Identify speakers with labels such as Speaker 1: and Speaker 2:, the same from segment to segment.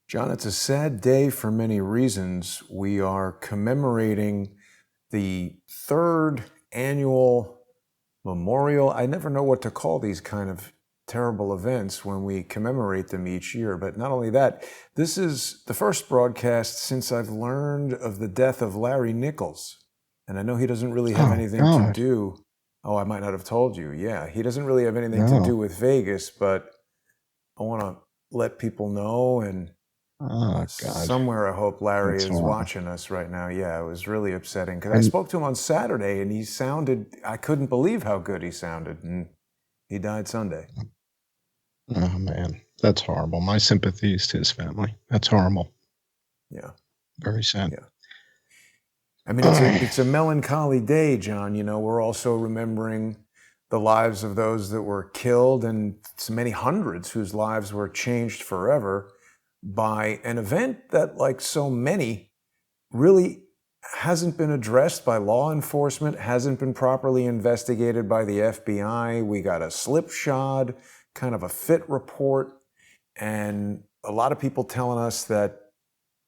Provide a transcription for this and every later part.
Speaker 1: John, it's a sad day for many reasons. We are commemorating the third annual memorial. I never know what to call these kind of terrible events when we commemorate them each year. But not only that, this is the first broadcast since I've learned of the death of Larry Nichols. And I know he doesn't really have
Speaker 2: Oh
Speaker 1: anything to
Speaker 2: God,
Speaker 1: do. Oh, I might not have told you. Yeah, he doesn't really have anything to do
Speaker 2: no.
Speaker 1: with Vegas, but I want to let people know. And
Speaker 2: Oh God,
Speaker 1: somewhere I hope Larry
Speaker 2: that's
Speaker 1: is
Speaker 2: horrible.
Speaker 1: watching us right now. Yeah, it was really upsetting because I
Speaker 2: And
Speaker 1: spoke to him on Saturday and I couldn't believe how good he sounded. And he died Sunday.
Speaker 2: oh man, that's horrible. My sympathies to his family. That's horrible.
Speaker 1: Yeah,
Speaker 2: Very sad.
Speaker 1: yeah. I mean, it's a melancholy day, John. You know, we're also remembering the lives of those that were killed and so many hundreds whose lives were changed forever by an event that, like so many, really hasn't been addressed by law enforcement, hasn't been properly investigated by the FBI. We got a slipshod, kind of a fit report, and a lot of people telling us that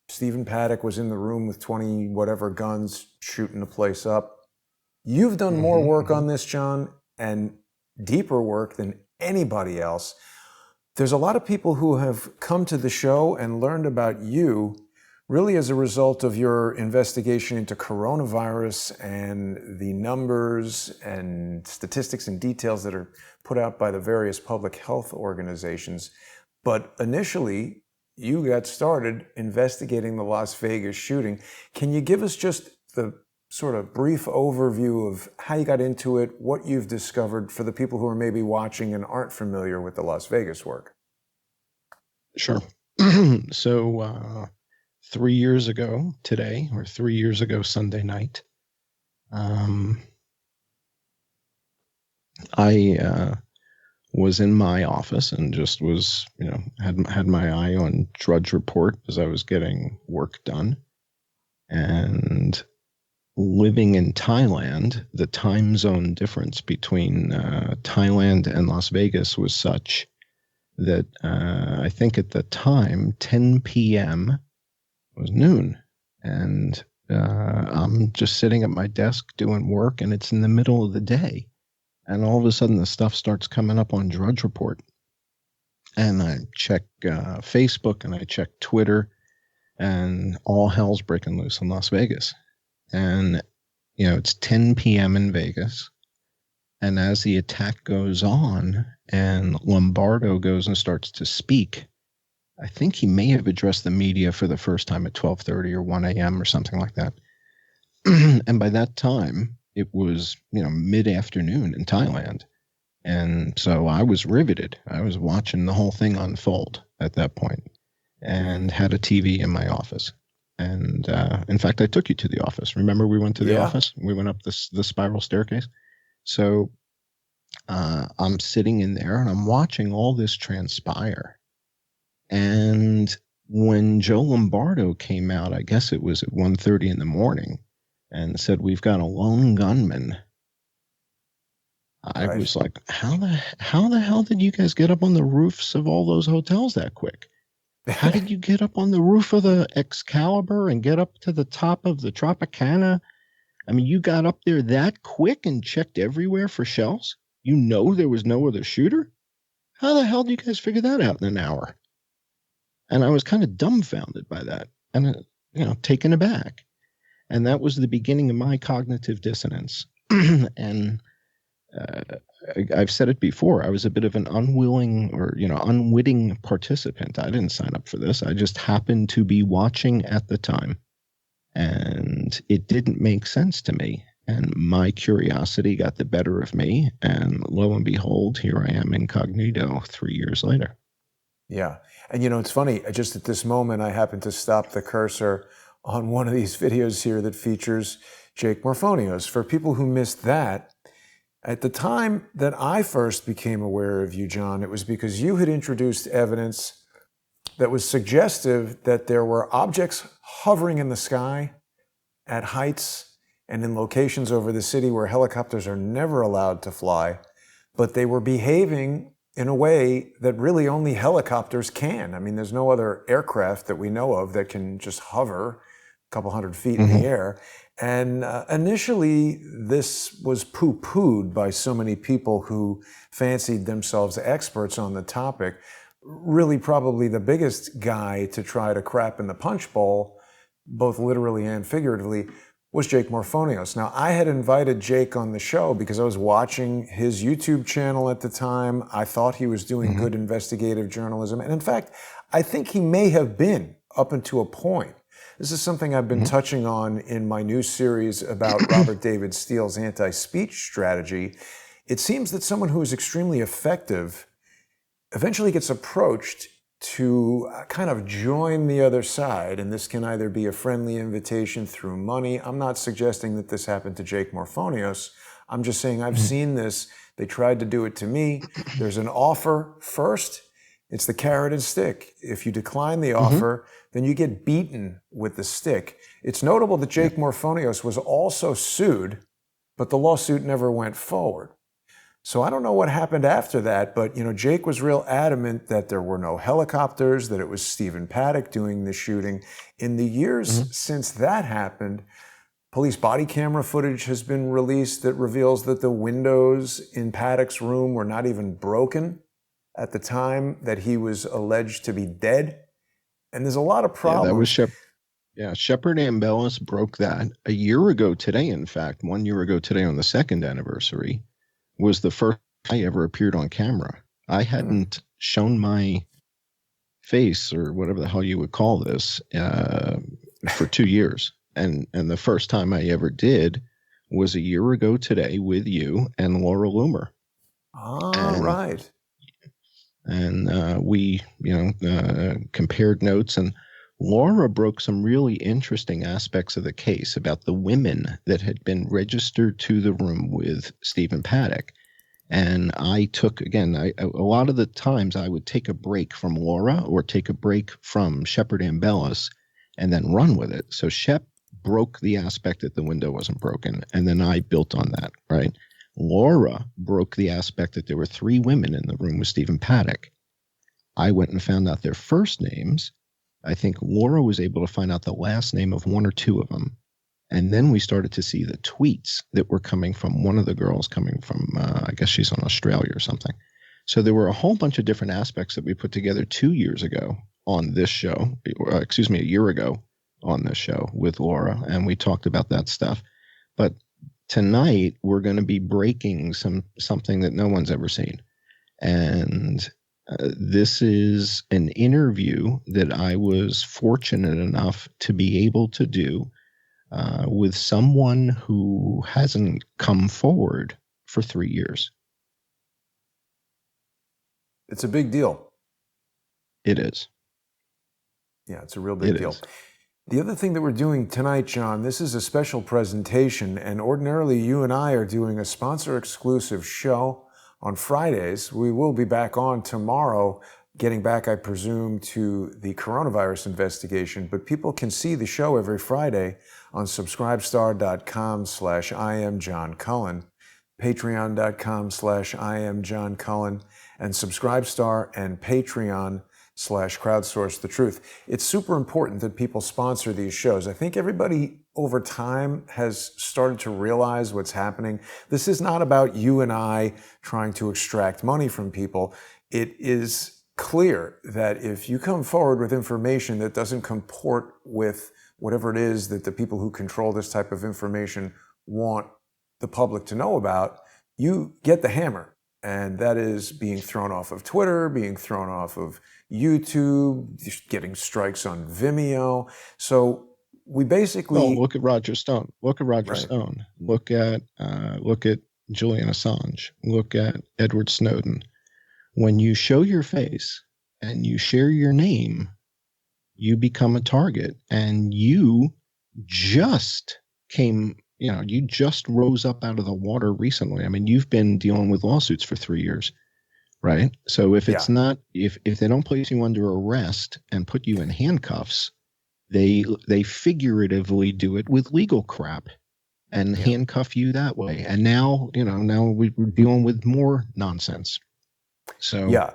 Speaker 1: Stephen Paddock was in the room with 20 whatever guns shooting the place up. You've done more work
Speaker 2: Hmm.
Speaker 1: on this, John, and deeper work than anybody else. There's a lot of people who have come to the show and learned about you really as a result of your investigation into coronavirus and the numbers and statistics and details that are put out by the various public health organizations. But initially, you got started investigating the Las Vegas shooting. Can you give us just the sort of brief overview of how you got into it, what you've discovered for the people who are maybe watching and aren't familiar with the Las Vegas work?
Speaker 2: Sure. So 3 years ago today, or 3 years ago Sunday night, um, I was in my office and just was, had my eye on Drudge Report as I was getting work done, and living in Thailand, the time zone difference between Thailand and Las Vegas was such that I think at the time, 10 p.m. was noon. And I'm just sitting at my desk doing work, and it's in the middle of the day. And all of a sudden, the stuff starts coming up on Drudge Report. And I check Facebook and I check Twitter, and all hell's breaking loose in Las Vegas. And it's 10 p.m. in Vegas. And as the attack goes on and Lombardo goes and starts to speak, I think he may have addressed the media for the first time at 12:30 or 1 a.m. or something like that. And by that time, it was, mid-afternoon in Thailand. And so I was riveted. I was watching the whole thing unfold at that point and had a TV in my office. And in fact, I took you to the office. Remember, we went to the
Speaker 1: Yeah.
Speaker 2: office? We went up the spiral staircase. So I'm sitting in there and I'm watching all this transpire. And when Joe Lombardo came out, I guess it was at 1:30 in the morning, and said, "We've got a lone gunman," I
Speaker 1: Right.
Speaker 2: was like, how the hell did you guys get up on the roofs of all those hotels that quick? How did you get up on the roof of the Excalibur and get up to the top of the Tropicana? I mean, you got up there that quick and checked everywhere for shells? You know there was no other shooter? How the hell did you guys figure that out in an hour? And I was kind of dumbfounded by that and, taken aback. And that was the beginning of my cognitive dissonance. And uh, I've said it before, I was a bit of an unwilling or, unwitting participant. I didn't sign up for this. I just happened to be watching at the time. And it didn't make sense to me. And my curiosity got the better of me. And lo and behold, here I am incognito 3 years later.
Speaker 1: Yeah. And it's funny, just at this moment, I happen to stop the cursor on one of these videos here that features Jake Morphonios. For people who missed that, at the time that I first became aware of you, John, it was because you had introduced evidence that was suggestive that there were objects hovering in the sky at heights and in locations over the city where helicopters are never allowed to fly, but they were behaving in a way that really only helicopters can. I mean, there's no other aircraft that we know of that can just hover a couple hundred feet in the air. And initially, this was poo-pooed by so many people who fancied themselves experts on the topic. Really, probably the biggest guy to try to crap in the punch bowl, both literally and figuratively, was Jake Morphonios. Now, I had invited Jake on the show because I was watching his YouTube channel at the time. I thought he was doing good investigative journalism. And in fact, I think he may have been up until a point. This is something I've been touching on in my new series about Robert David Steele's anti-speech strategy. It seems that someone who is extremely effective eventually gets approached to kind of join the other side, and this can either be a friendly invitation through money. I'm not suggesting that this happened to Jake Morphonios. I'm just saying I've seen this. They tried to do it to me. There's an offer first. It's the carrot and stick. If you decline the offer, then you get beaten with the stick. It's notable that Jake Morphonios was also sued, but the lawsuit never went forward. So I don't know what happened after that, but Jake was real adamant that there were no helicopters, that it was Stephen Paddock doing the shooting. In the years since that happened, police body camera footage has been released that reveals that the windows in Paddock's room were not even broken at the time that he was alleged to be dead. And there's a lot of problems.
Speaker 2: Yeah, that was Shepard Ambellis broke that a year ago today. In fact, 1 year ago today on the second anniversary was the first I ever appeared on camera. I hadn't shown my face, or whatever the hell you would call this, for 2 years. And the first time I ever did was a year ago today with you and Laura Loomer.
Speaker 1: Right.
Speaker 2: And we, compared notes, and Laura broke some really interesting aspects of the case about the women that had been registered to the room with Stephen Paddock. And I took, again, a lot of the times I would take a break from Laura or take a break from Shepard Ambellis and then run with it. So Shep broke the aspect that the window wasn't broken, and then I built on that, right? Laura broke the aspect that there were 3 women in the room with Stephen Paddock. I went and found out their first names. I think Laura was able to find out the last name of 1 or 2 of them. And then we started to see the tweets that were coming from one of the girls coming from, I guess she's in Australia or something. So there were a whole bunch of different aspects that we put together 2 years ago on this show, a year ago on this show with Laura. And we talked about that stuff. But tonight we're going to be breaking something that no one's ever seen. And this is an interview that I was fortunate enough to be able to do with someone who hasn't come forward for 3 years.
Speaker 1: It's a big deal.
Speaker 2: It is.
Speaker 1: Yeah, it's a real big deal. The other thing that we're doing tonight, John, this is a special presentation, and ordinarily you and I are doing a sponsor-exclusive show on Fridays. We will be back on tomorrow, getting back, I presume, to the coronavirus investigation, but people can see the show every Friday on subscribestar.com/IamJohnCullen, patreon.com/IamJohnCullen, and Subscribestar and Patreon/crowdsourcethetruth. It's super important that people sponsor these shows. I think everybody over time has started to realize what's happening. This is not about you and I trying to extract money from people. It is clear that if you come forward with information that doesn't comport with whatever it is that the people who control this type of information want the public to know about, you get the hammer. And that is being thrown off of Twitter, being thrown off of YouTube, getting strikes on Vimeo. So we basically
Speaker 2: look at Roger Stone. Look at Roger Stone. Look at Julian Assange. Look at Edward Snowden. When you show your face and you share your name, you become a target. And you just you just rose up out of the water recently. I mean, you've been dealing with lawsuits for 3 years, right? So if it's not, if they don't place you under arrest and put you in handcuffs, they figuratively do it with legal crap and handcuff you that way. And now we're dealing with more nonsense. So
Speaker 1: Yeah.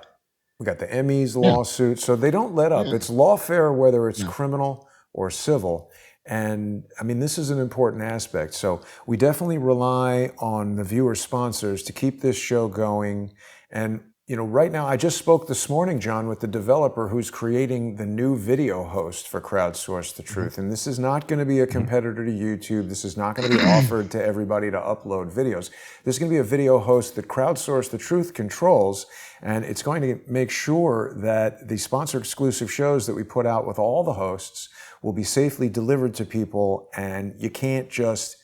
Speaker 1: We got the Emmys lawsuit. So they don't let up.
Speaker 2: yeah,
Speaker 1: It's lawfare, whether it's
Speaker 2: no.
Speaker 1: criminal or civil. And I mean, this is an important aspect. So we definitely rely on the viewer sponsors to keep this show going. And, right now, I just spoke this morning, John, with the developer who's creating the new video host for Crowdsource the Truth. And this is not going to be a competitor to YouTube. This is not going to be offered to everybody to upload videos. This is going to be a video host that Crowdsource the Truth controls. And it's going to make sure that the sponsor exclusive shows that we put out with all the hosts will be safely delivered to people. And you can't just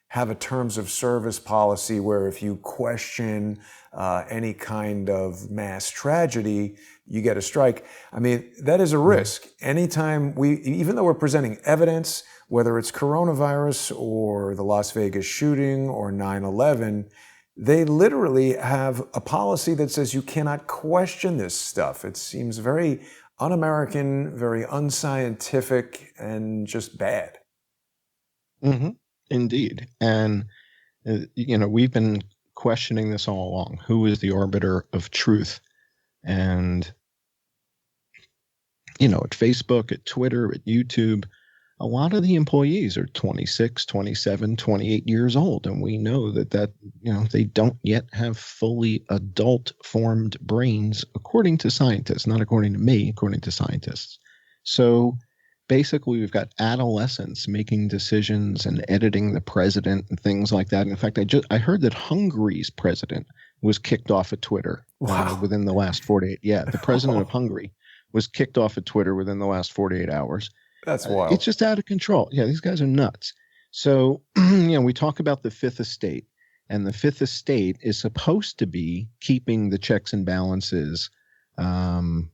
Speaker 1: have a terms of service policy where if you question any kind of mass tragedy, you get a strike. I mean, that is a risk. Anytime even though we're presenting evidence, whether it's coronavirus or the Las Vegas shooting or 9/11, they literally have a policy that says you cannot question this stuff. It seems very un-American, very unscientific, and just bad.
Speaker 2: Mm-hmm. Indeed. And, we've been questioning this all along. Who is the arbiter of truth? And, at Facebook, at Twitter, at YouTube, a lot of the employees are 26, 27, 28 years old. And we know that, they don't yet have fully adult formed brains, according to scientists, not according to me, according to scientists. So basically, we've got adolescents making decisions and editing the president and things like that. In fact, I heard that Hungary's president was kicked off of Twitter within the last 48. Yeah, the president of Hungary was kicked off of Twitter within the last 48 hours.
Speaker 1: That's wild.
Speaker 2: It's just out of control. Yeah, these guys are nuts. So, we talk about the Fifth Estate, and the Fifth Estate is supposed to be keeping the checks and balances, on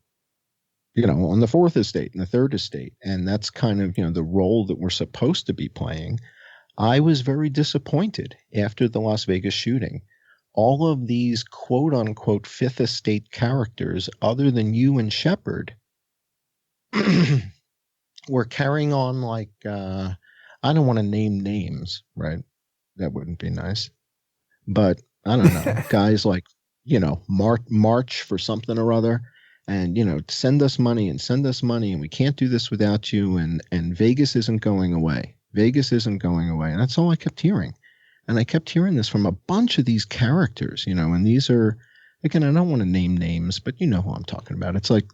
Speaker 2: the Fourth Estate and the Third Estate. And that's kind of, the role that we're supposed to be playing. I was very disappointed after the Las Vegas shooting. All of these quote unquote Fifth Estate characters, other than you and Shepard, were carrying on like, I don't want to name names, right? That wouldn't be nice. But I don't know, guys like, March for something or other. And, send us money and we can't do this without you. And Vegas isn't going away. Vegas isn't going away. And that's all I kept hearing. And I kept hearing this from a bunch of these characters, and these are, again, I don't want to name names, but you know who I'm talking about. It's like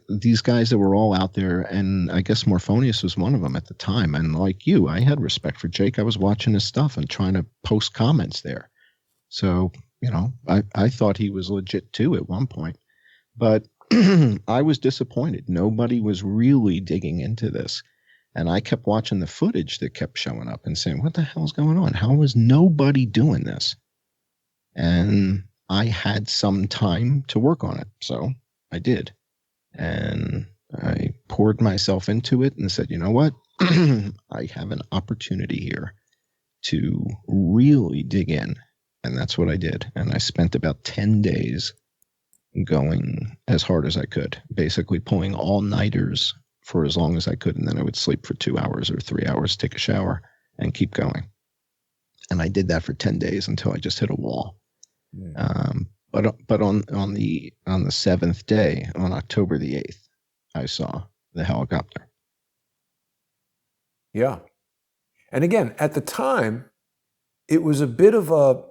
Speaker 2: these guys that were all out there. And I guess Morphonius was one of them at the time. And like you, I had respect for Jake. I was watching his stuff and trying to post comments there. So, I thought he was legit too at one point. But I was disappointed. Nobody was really digging into this. And I kept watching the footage that kept showing up and saying, what the hell's going on? How is nobody doing this? And I had some time to work on it. So I did. And I poured myself into it and said, you know what? I have an opportunity here to really dig in. And that's what I did. And I spent about 10 days going as hard as I could, basically pulling all-nighters for as long as I could, and then I would sleep for 2 hours or 3 hours, take a shower, and keep going. And I did that for 10 days until I just hit a wall. But on the seventh day, on October the 8th, I saw the helicopter.
Speaker 1: Yeah. And again, at the time, it was a bit of a,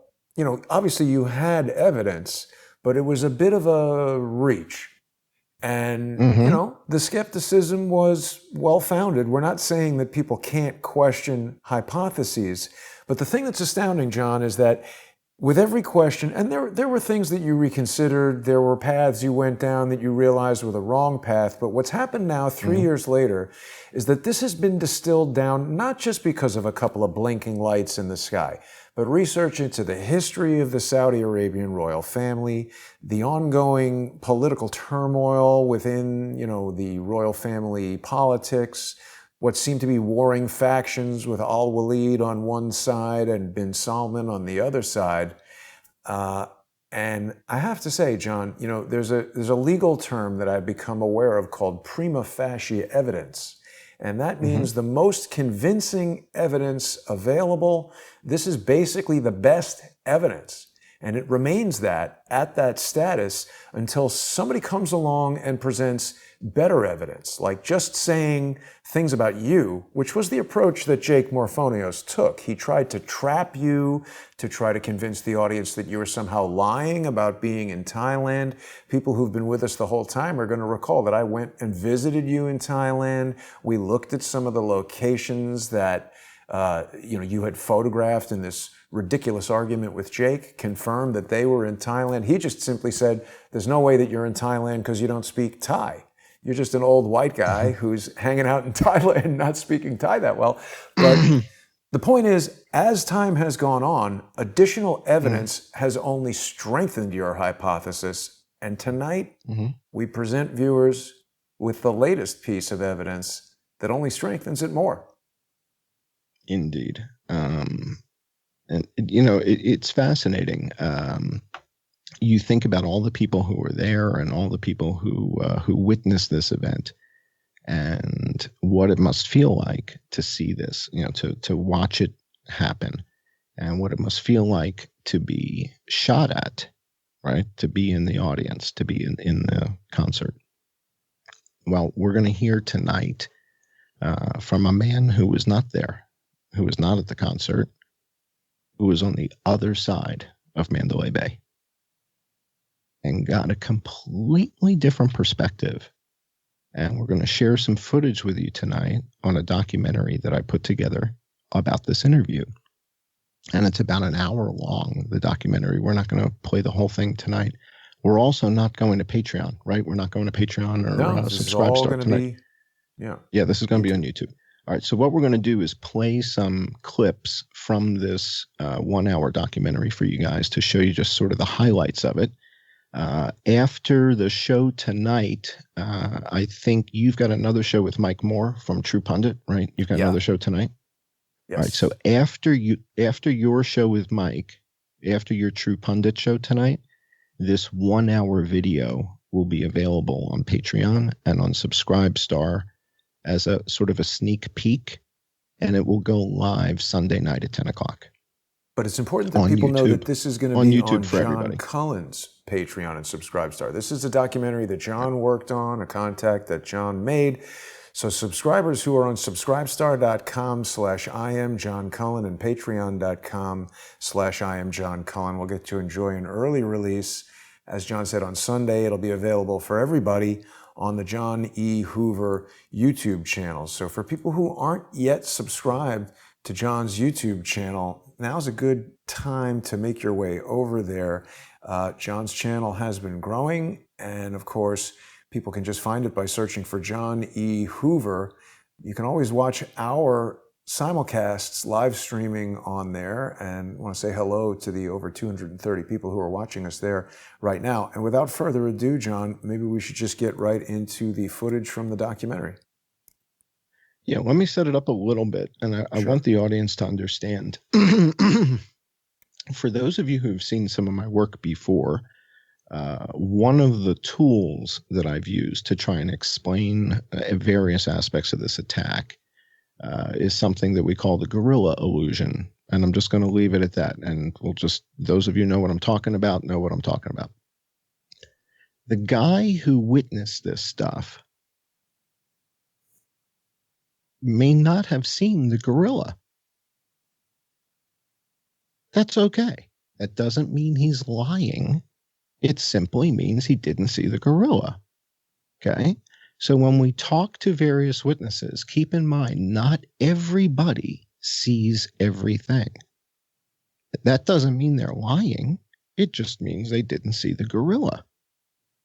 Speaker 1: obviously you had evidence, but it was a bit of a reach. And, the skepticism was well-founded. We're not saying that people can't question hypotheses. But the thing that's astounding, John, is that with every question, and there were things that you reconsidered, there were paths you went down that you realized were the wrong path. But what's happened now, 3 years later, is that this has been distilled down not just because of a couple of blinking lights in the sky, but research into the history of the Saudi Arabian royal family, the ongoing political turmoil within, the royal family politics, what seemed to be warring factions with Al Walid on one side and bin Salman on the other side. And I have to say, John, there's a legal term that I've become aware of called prima facie evidence. And that means the most convincing evidence available. This is basically the best evidence. And it remains that at that status until somebody comes along and presents better evidence, like just saying things about you, which was the approach that Jake Morphonios took. He tried to trap you, to try to convince the audience that you were somehow lying about being in Thailand. People who've been with us the whole time are going to recall that I went and visited you in Thailand. We looked at some of the locations that you had photographed in this ridiculous argument with Jake, confirmed that they were in Thailand. He just simply said, there's no way that you're in Thailand because you don't speak Thai. You're just an old white guy who's hanging out in Thailand, not speaking Thai that well. But the point is, as time has gone on, additional evidence has only strengthened your hypothesis. And tonight, we present viewers with the latest piece of evidence that only strengthens it more.
Speaker 2: Indeed. And, it's fascinating. You think about all the people who were there and all the people who witnessed this event and what it must feel like to see this, to watch it happen, and what it must feel like to be shot at, right? To be in the audience, to be in the concert. Well, we're going to hear tonight from a man who was not there, who was not at the concert, who was on the other side of Mandalay Bay, and got a completely different perspective. And we're going to share some footage with you tonight on a documentary that I put together about this interview. And it's about an hour long, the documentary. We're not going to play the whole thing tonight. We're also not going to Patreon, right? We're not going to Patreon or Subscribestar tonight. Yeah, this is going to be on YouTube. All right, so what we're going to do is play some clips from this 1 hour documentary for you guys to show you just sort of the highlights of it. After the show tonight, I think you've got another show with Mike Moore from True Pundit, right? You've got another show tonight? Yes. All right, so after your show with Mike, after your True Pundit show tonight, this 1 hour video will be available on Patreon and on Subscribestar as a sort of a sneak peek, and it will go live Sunday night at 10 o'clock.
Speaker 1: But it's important that people know that this is going to be on John Cullen's Patreon and Subscribestar. This is a documentary that John worked on, a contact that John made. So subscribers who are on subscribestar.com/IamJohnCullen and patreon.com/IamJohnCullen will get to enjoy an early release. As John said, on Sunday, it'll be available for everybody on the John E. Hoover YouTube channel. So for people who aren't yet subscribed to John's YouTube channel, now's a good time to make your way over there. John's channel has been growing, and of course, people can just find it by searching for John E. Hoover. You can always watch our simulcasts live streaming on there, and I want to say hello to the over 230 people who are watching us there right now. And without further ado, John, maybe we should just get right into the footage from the documentary.
Speaker 2: Yeah, let me set it up a little bit, and I want the audience to understand. For those of you who've seen some of my work before, one of the tools that I've used to try and explain various aspects of this attack is something that we call the gorilla illusion. And I'm just going to leave it at that. And those of you know what I'm talking about, know what I'm talking about. The guy who witnessed this stuff may not have seen the gorilla. That's okay. That doesn't mean he's lying. It simply means he didn't see the gorilla. Okay? So when we talk to various witnesses, keep in mind, not everybody sees everything. That doesn't mean they're lying. It just means they didn't see the gorilla,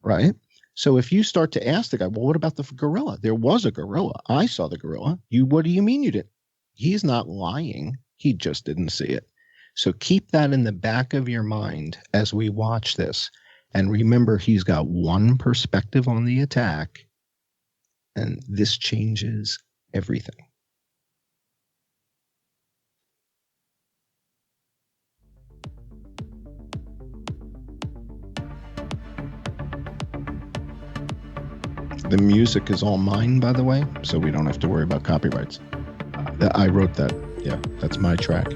Speaker 2: right? So if you start to ask the guy, well, what about the gorilla? There was a gorilla. I saw the gorilla. What do you mean you didn't? He's not lying. He just didn't see it. So keep that in the back of your mind as we watch this. And remember, he's got one perspective on the attack, and this changes everything. The music is all mine, by the way, so we don't have to worry about copyrights. I wrote that. Yeah, that's my track.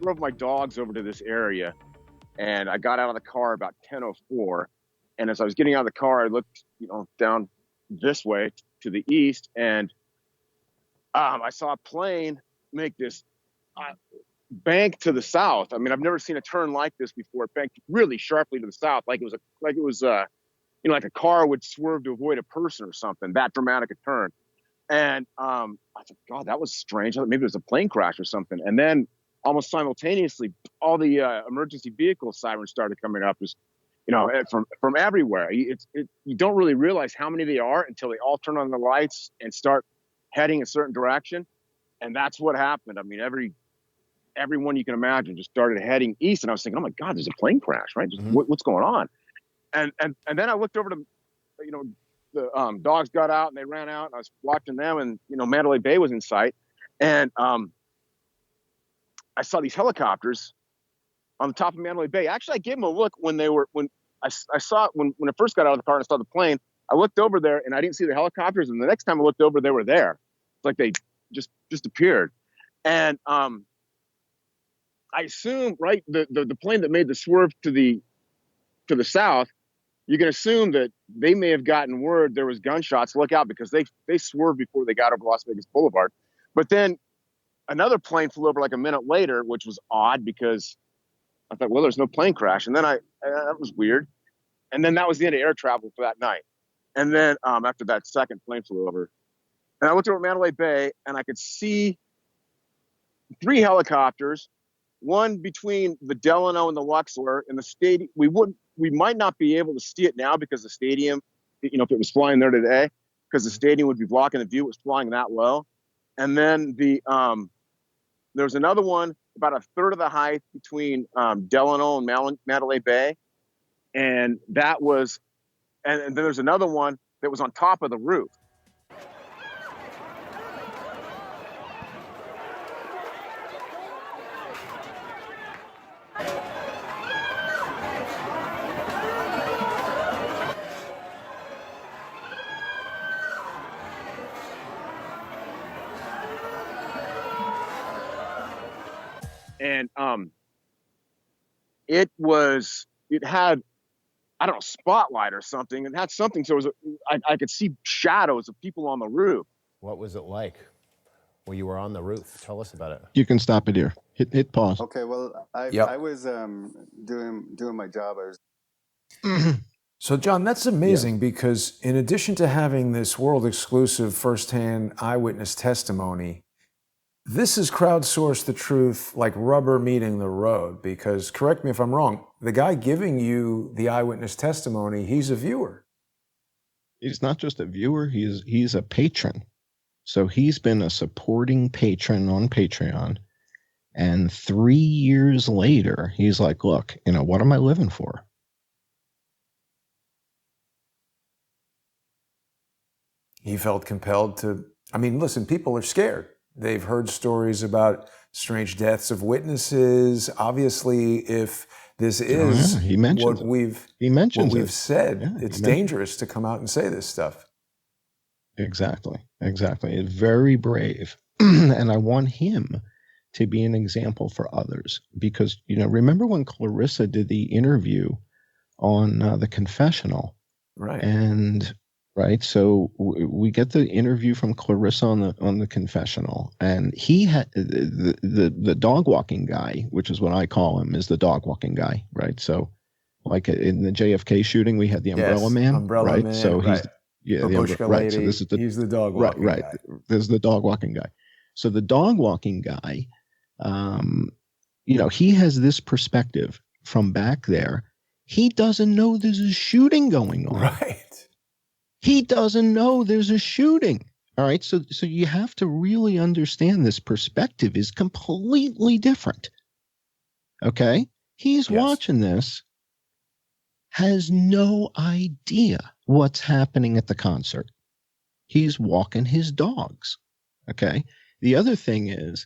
Speaker 3: drove my dogs over to this area, and I got out of the car about 10:04. And as I was getting out of the car, I looked, down this way to the east, and I saw a plane make this bank to the south. I mean, I've never seen a turn like this before. It banked really sharply to the south, like like a car would swerve to avoid a person or something. That dramatic a turn. And I thought, God, that was strange. I thought maybe it was a plane crash or something. And then almost simultaneously, all the emergency vehicle sirens started coming up, just from everywhere. You don't really realize how many they are until they all turn on the lights and start heading a certain direction. And that's what happened. I mean, everyone you can imagine just started heading east, and I was thinking, oh my God, there's a plane crash, right? Just, what's going on? And then I looked over to, the dogs got out and they ran out, and I was watching them, and Mandalay Bay was in sight, and I saw these helicopters on the top of Mandalay Bay. Actually, I gave them a look when I saw it when I first got out of the car and I saw the plane. I looked over there and I didn't see the helicopters, and the next time I looked over, they were there. It's like they just appeared, and I assume, right, the plane that made the swerve to the south, you can assume that they may have gotten word there was gunshots. Look out, because they swerved before they got over Las Vegas Boulevard. But then another plane flew over like a minute later, which was odd because I thought, well, there's no plane crash. And then that was weird. And then that was the end of air travel for that night. And then after that second plane flew over, and I looked over at Mandalay Bay, and I could see 3 helicopters, one between the Delano and the Luxor in the stadium. We might not be able to see it now because the stadium, if it was flying there today, because the stadium would be blocking the view. It was flying that low. And then there was another one about a third of the height between Delano and Mandalay Bay. And that was, and then there's another one that was on top of the roof. And it had, I don't know, spotlight or something. It had something, so I could see shadows of people on the roof.
Speaker 4: What was it like when you were on the roof? Tell us about it.
Speaker 2: You can stop it here. Hit pause.
Speaker 5: Okay, well, I was doing my job.
Speaker 1: So, John, that's amazing because in addition to having this world-exclusive firsthand eyewitness testimony, this has crowdsourced the truth like rubber meeting the road. Because, correct me if I'm wrong, the guy giving you the eyewitness testimony, he's a viewer.
Speaker 2: He's not just a viewer, he's a patron. So he's been a supporting patron on Patreon. And 3 years later, he's like, look, what am I living for?
Speaker 1: He felt compelled to, listen, people are scared. They've heard stories about strange deaths of witnesses. Obviously, if this is what we've said, it's dangerous to come out and say this stuff.
Speaker 2: Exactly. It's very brave. And I want him to be an example for others because, remember when Clarissa did the interview on the confessional?
Speaker 1: Right.
Speaker 2: And right. So we get the interview from Clarissa on the confessional, and he had the dog walking guy, which is what I call him, is the dog walking guy. Right. So like in the JFK shooting, we had the umbrella man.
Speaker 1: Umbrella man.
Speaker 2: So he's,
Speaker 1: right. So
Speaker 2: this is
Speaker 1: he's the dog walking guy.
Speaker 2: This is the dog walking guy. So the dog walking guy, he has this perspective from back there. He doesn't know there's a shooting going on.
Speaker 1: Right.
Speaker 2: He doesn't know there's a shooting. All right. So you have to really understand this perspective is completely different. Okay. He's watching this, has no idea what's happening at the concert. He's walking his dogs. Okay. The other thing is,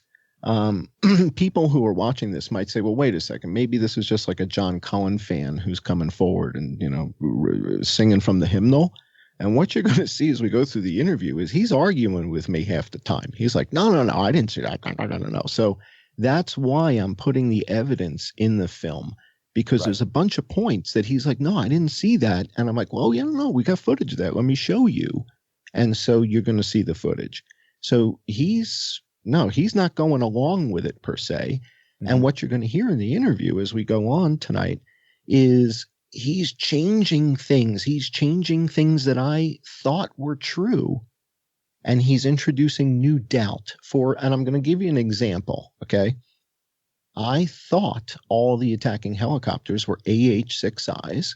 Speaker 2: people who are watching this might say, well, wait a second, maybe this is just like a John Cohen fan who's coming forward and, singing from the hymnal. And what you're going to see as we go through the interview is he's arguing with me half the time. He's like, no, I didn't see that. No. So That's why I'm putting the evidence in the film, because there's a bunch of points that he's like, no, I didn't see that. And I'm like, well, yeah, no, we got footage of that. Let me show you. And so you're going to see the footage. So he's not going along with it per se. Mm-hmm. And what you're going to hear in the interview as we go on tonight is he's changing things. He's changing things that I thought were true. And he's introducing new doubt and I'm going to give you an example. Okay. I thought all the attacking helicopters were AH-6Is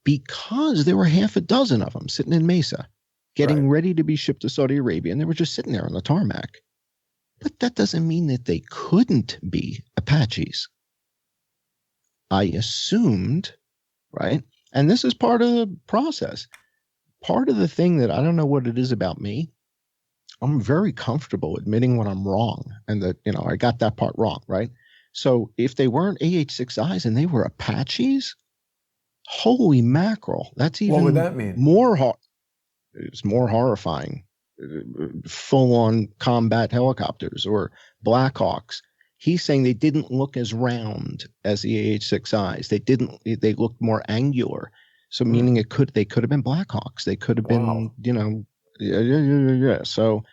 Speaker 2: because there were half a dozen of them sitting in Mesa getting ready to be shipped to Saudi Arabia, and they were just sitting there on the tarmac. But that doesn't mean that they couldn't be Apaches. I assumed, right? And this is part of the process. Part of the thing that I don't know what it is about me, I'm very comfortable admitting when I'm wrong and that, I got that part wrong, right? So if they weren't AH-6Is and they were Apaches, holy mackerel, that's even
Speaker 1: what would that mean?
Speaker 2: It's more horrifying. Full-on combat helicopters or Blackhawks. He's saying they didn't look as round as the AH-6Is. They looked more angular. So meaning they could have been Blackhawks. They could have been, yeah. So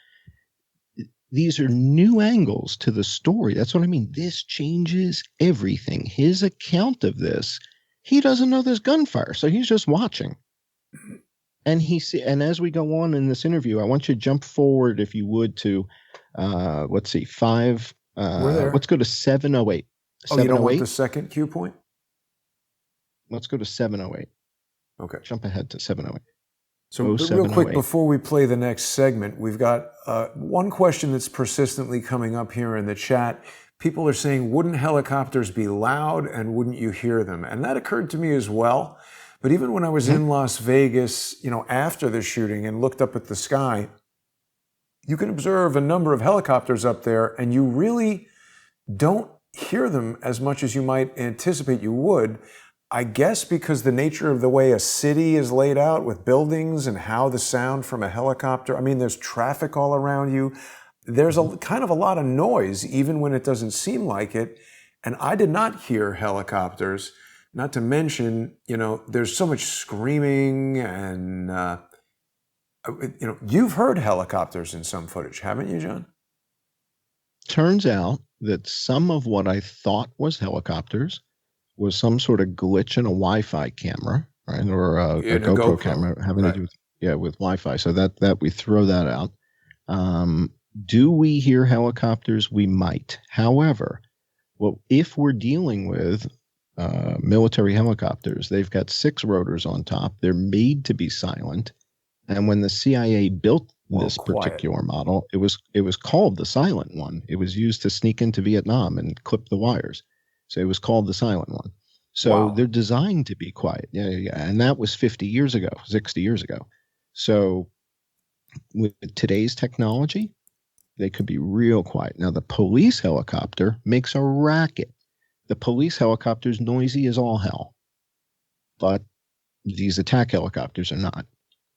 Speaker 2: these are new angles to the story. That's what I mean. This changes everything. His account of this, he doesn't know there's gunfire, so he's just watching. And as we go on in this interview, I want you to jump forward, if you would, to let's see, let's go to 708.
Speaker 1: Oh, you don't want the second cue point?
Speaker 2: Let's go to 708.
Speaker 1: Okay.
Speaker 2: Jump ahead to 708.
Speaker 1: So real quick, before we play the next segment, we've got one question that's persistently coming up here in the chat. People are saying, wouldn't helicopters be loud and wouldn't you hear them? And that occurred to me as well. But even when I was in Las Vegas, after the shooting and looked up at the sky, you can observe a number of helicopters up there and you really don't hear them as much as you might anticipate you would. I guess because the nature of the way a city is laid out with buildings and how the sound from a helicopter, there's traffic all around you. There's a kind of a lot of noise, even when it doesn't seem like it. And I did not hear helicopters, not to mention, there's so much screaming and, you've heard helicopters in some footage, haven't you, John?
Speaker 2: Turns out that some of what I thought was helicopters was some sort of glitch in a Wi-Fi camera, right, or a GoPro camera having to do with Wi-Fi. So that we throw that out. Do we hear helicopters? We might. However, if we're dealing with military helicopters, they've got 6 rotors on top. They're made to be silent. And when the CIA built this particular model, it was called the silent one. It was used to sneak into Vietnam and clip the wires. So it was called the silent one. So they're designed to be quiet. Yeah. And that was 60 years ago. So with today's technology, they could be real quiet. Now, the police helicopter makes a racket. The police helicopter is noisy as all hell. But these attack helicopters are not,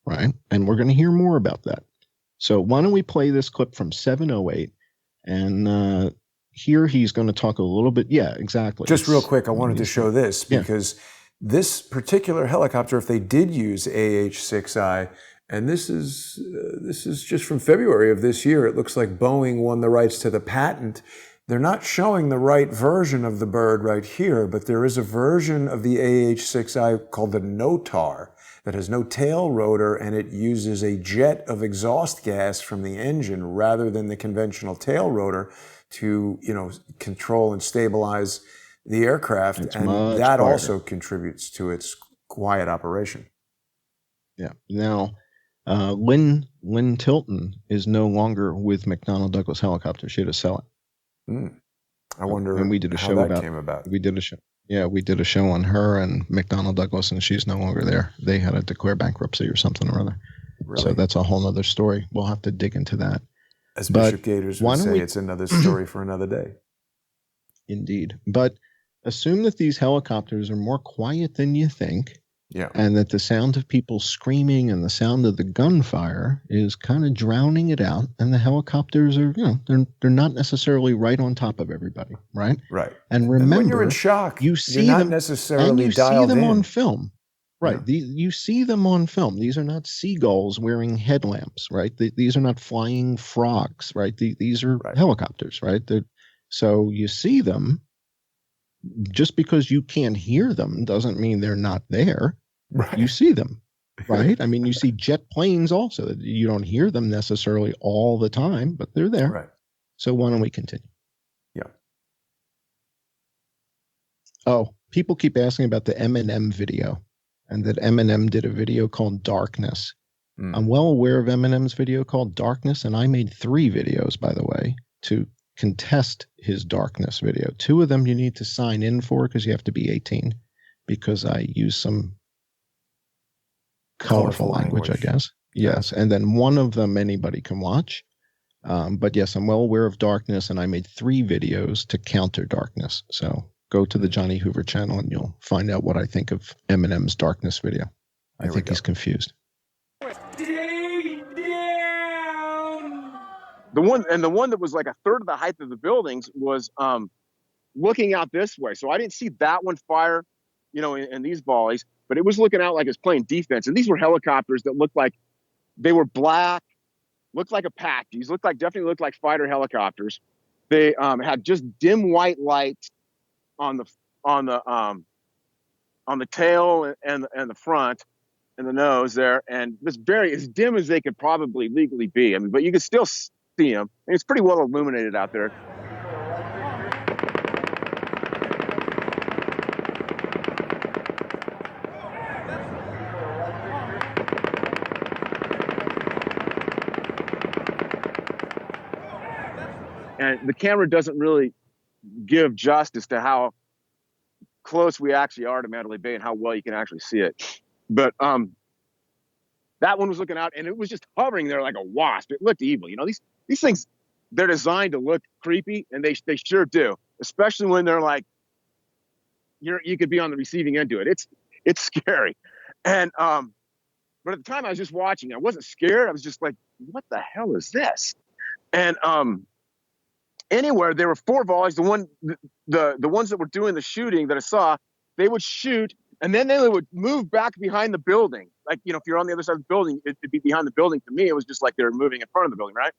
Speaker 2: right? And we're going to hear more about that. So why don't we play this clip from 708 and here he's going to talk a little bit. Yeah, exactly.
Speaker 1: Just real quick, I wanted to show this because this particular helicopter, if they did use AH-6I, and this is just from February of this year, it looks like Boeing won the rights to the patent. They're not showing the right version of the bird right here, but there is a version of the AH-6I called the NOTAR that has no tail rotor, and it uses a jet of exhaust gas from the engine rather than the conventional tail rotor to, control and stabilize the aircraft. And that also contributes to its quiet operation.
Speaker 2: Yeah. Now, Lynn Tilton is no longer with McDonnell Douglas Helicopter. She had to sell it.
Speaker 1: I wonder
Speaker 2: and we did a
Speaker 1: how
Speaker 2: show
Speaker 1: that came about.
Speaker 2: We did a show. Yeah, we did a show on her and McDonnell Douglas, and she's no longer there. They had to declare bankruptcy or something or other. Really? So that's a whole other story. We'll have to dig into that.
Speaker 1: As Bishop Gators would say, it's another story for another day.
Speaker 2: Indeed. But assume that these helicopters are more quiet than you think.
Speaker 1: Yeah.
Speaker 2: And that the sound of people screaming and the sound of the gunfire is kind of drowning it out. And the helicopters are, they're not necessarily right on top of everybody, right?
Speaker 1: Right.
Speaker 2: And remember,
Speaker 1: when you're in shock,
Speaker 2: you
Speaker 1: you're
Speaker 2: see
Speaker 1: not
Speaker 2: them
Speaker 1: necessarily
Speaker 2: and you
Speaker 1: dialed
Speaker 2: see them on
Speaker 1: in.
Speaker 2: film. Right.
Speaker 1: Yeah.
Speaker 2: You see them on film. These are not seagulls wearing headlamps, right? These are not flying frogs, right? These are helicopters, right? So you see them. Just because you can't hear them doesn't mean they're not there.
Speaker 1: Right.
Speaker 2: You see them, right? I mean, you see jet planes also. You don't hear them necessarily all the time, but they're there.
Speaker 1: Right.
Speaker 2: So why don't we continue?
Speaker 1: Yeah.
Speaker 2: Oh, people keep asking about the Eminem video, and that Eminem did a video called Darkness. I'm well aware of Eminem's video called Darkness, and I made 3 videos, by the way, to contest his Darkness video. 2 of them you need to sign in for because you have to be 18, because I use some colorful language, I guess. Yes. And then 1 of them anybody can watch. But yes, I'm well aware of Darkness, and I made 3 videos to counter Darkness. So go to the Johnny Hoover channel and you'll find out what I think of Eminem's Darkness video. I think he's confused.
Speaker 3: The one that was like a third of the height of the buildings was looking out this way. So I didn't see that one fire, in these volleys, but it was looking out like it was playing defense. And these were helicopters that looked like they were black, looked like Apaches, definitely looked like fighter helicopters. They had just dim white lights on the tail and the front and the nose there, and this very as dim as they could probably legally be. I mean, but you could still see them. And it's pretty well illuminated out there. And the camera doesn't really give justice to how close we actually are to Mandalay Bay and how well you can actually see it. But that one was looking out, and it was just hovering there like a wasp. It looked evil. These things, they're designed to look creepy, and they sure do. Especially when they're like, you could be on the receiving end to it. It's scary. And but at the time I was just watching. I wasn't scared. I was just like, what the hell is this? And anywhere there were 4 volleys. The ones that were doing the shooting that I saw, they would shoot, and then they would move back behind the building. Like, if you're on the other side of the building, it'd be behind the building. To me, it was just like they were moving in front of the building, right?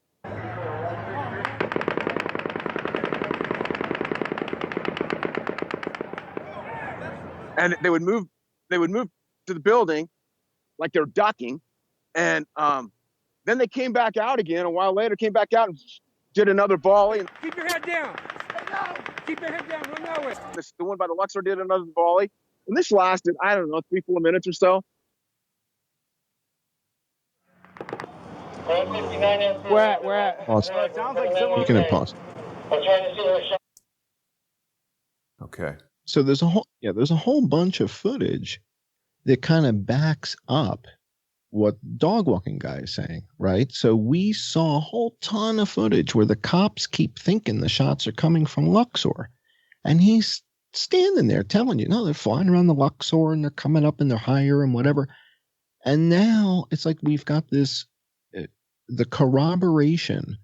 Speaker 3: And they would move to the building like they're ducking, and then they came back out again. A while later, came back out and did another volley.
Speaker 6: Keep your head down. Keep your head down. We'll know it.
Speaker 3: The one by the Luxor did another volley. And this lasted, I don't know, 3-4 minutes or so.
Speaker 6: We're at.
Speaker 2: Pause.
Speaker 6: It sounds like someone.
Speaker 2: You can hit pause.
Speaker 1: Okay.
Speaker 2: So there's a whole bunch of footage that kind of backs up what dog walking guy is saying, right? So we saw a whole ton of footage where the cops keep thinking the shots are coming from Luxor, and he's standing there telling you, no, they're flying around the Luxor and they're coming up and they're higher and whatever. And now it's like we've got this, the corroboration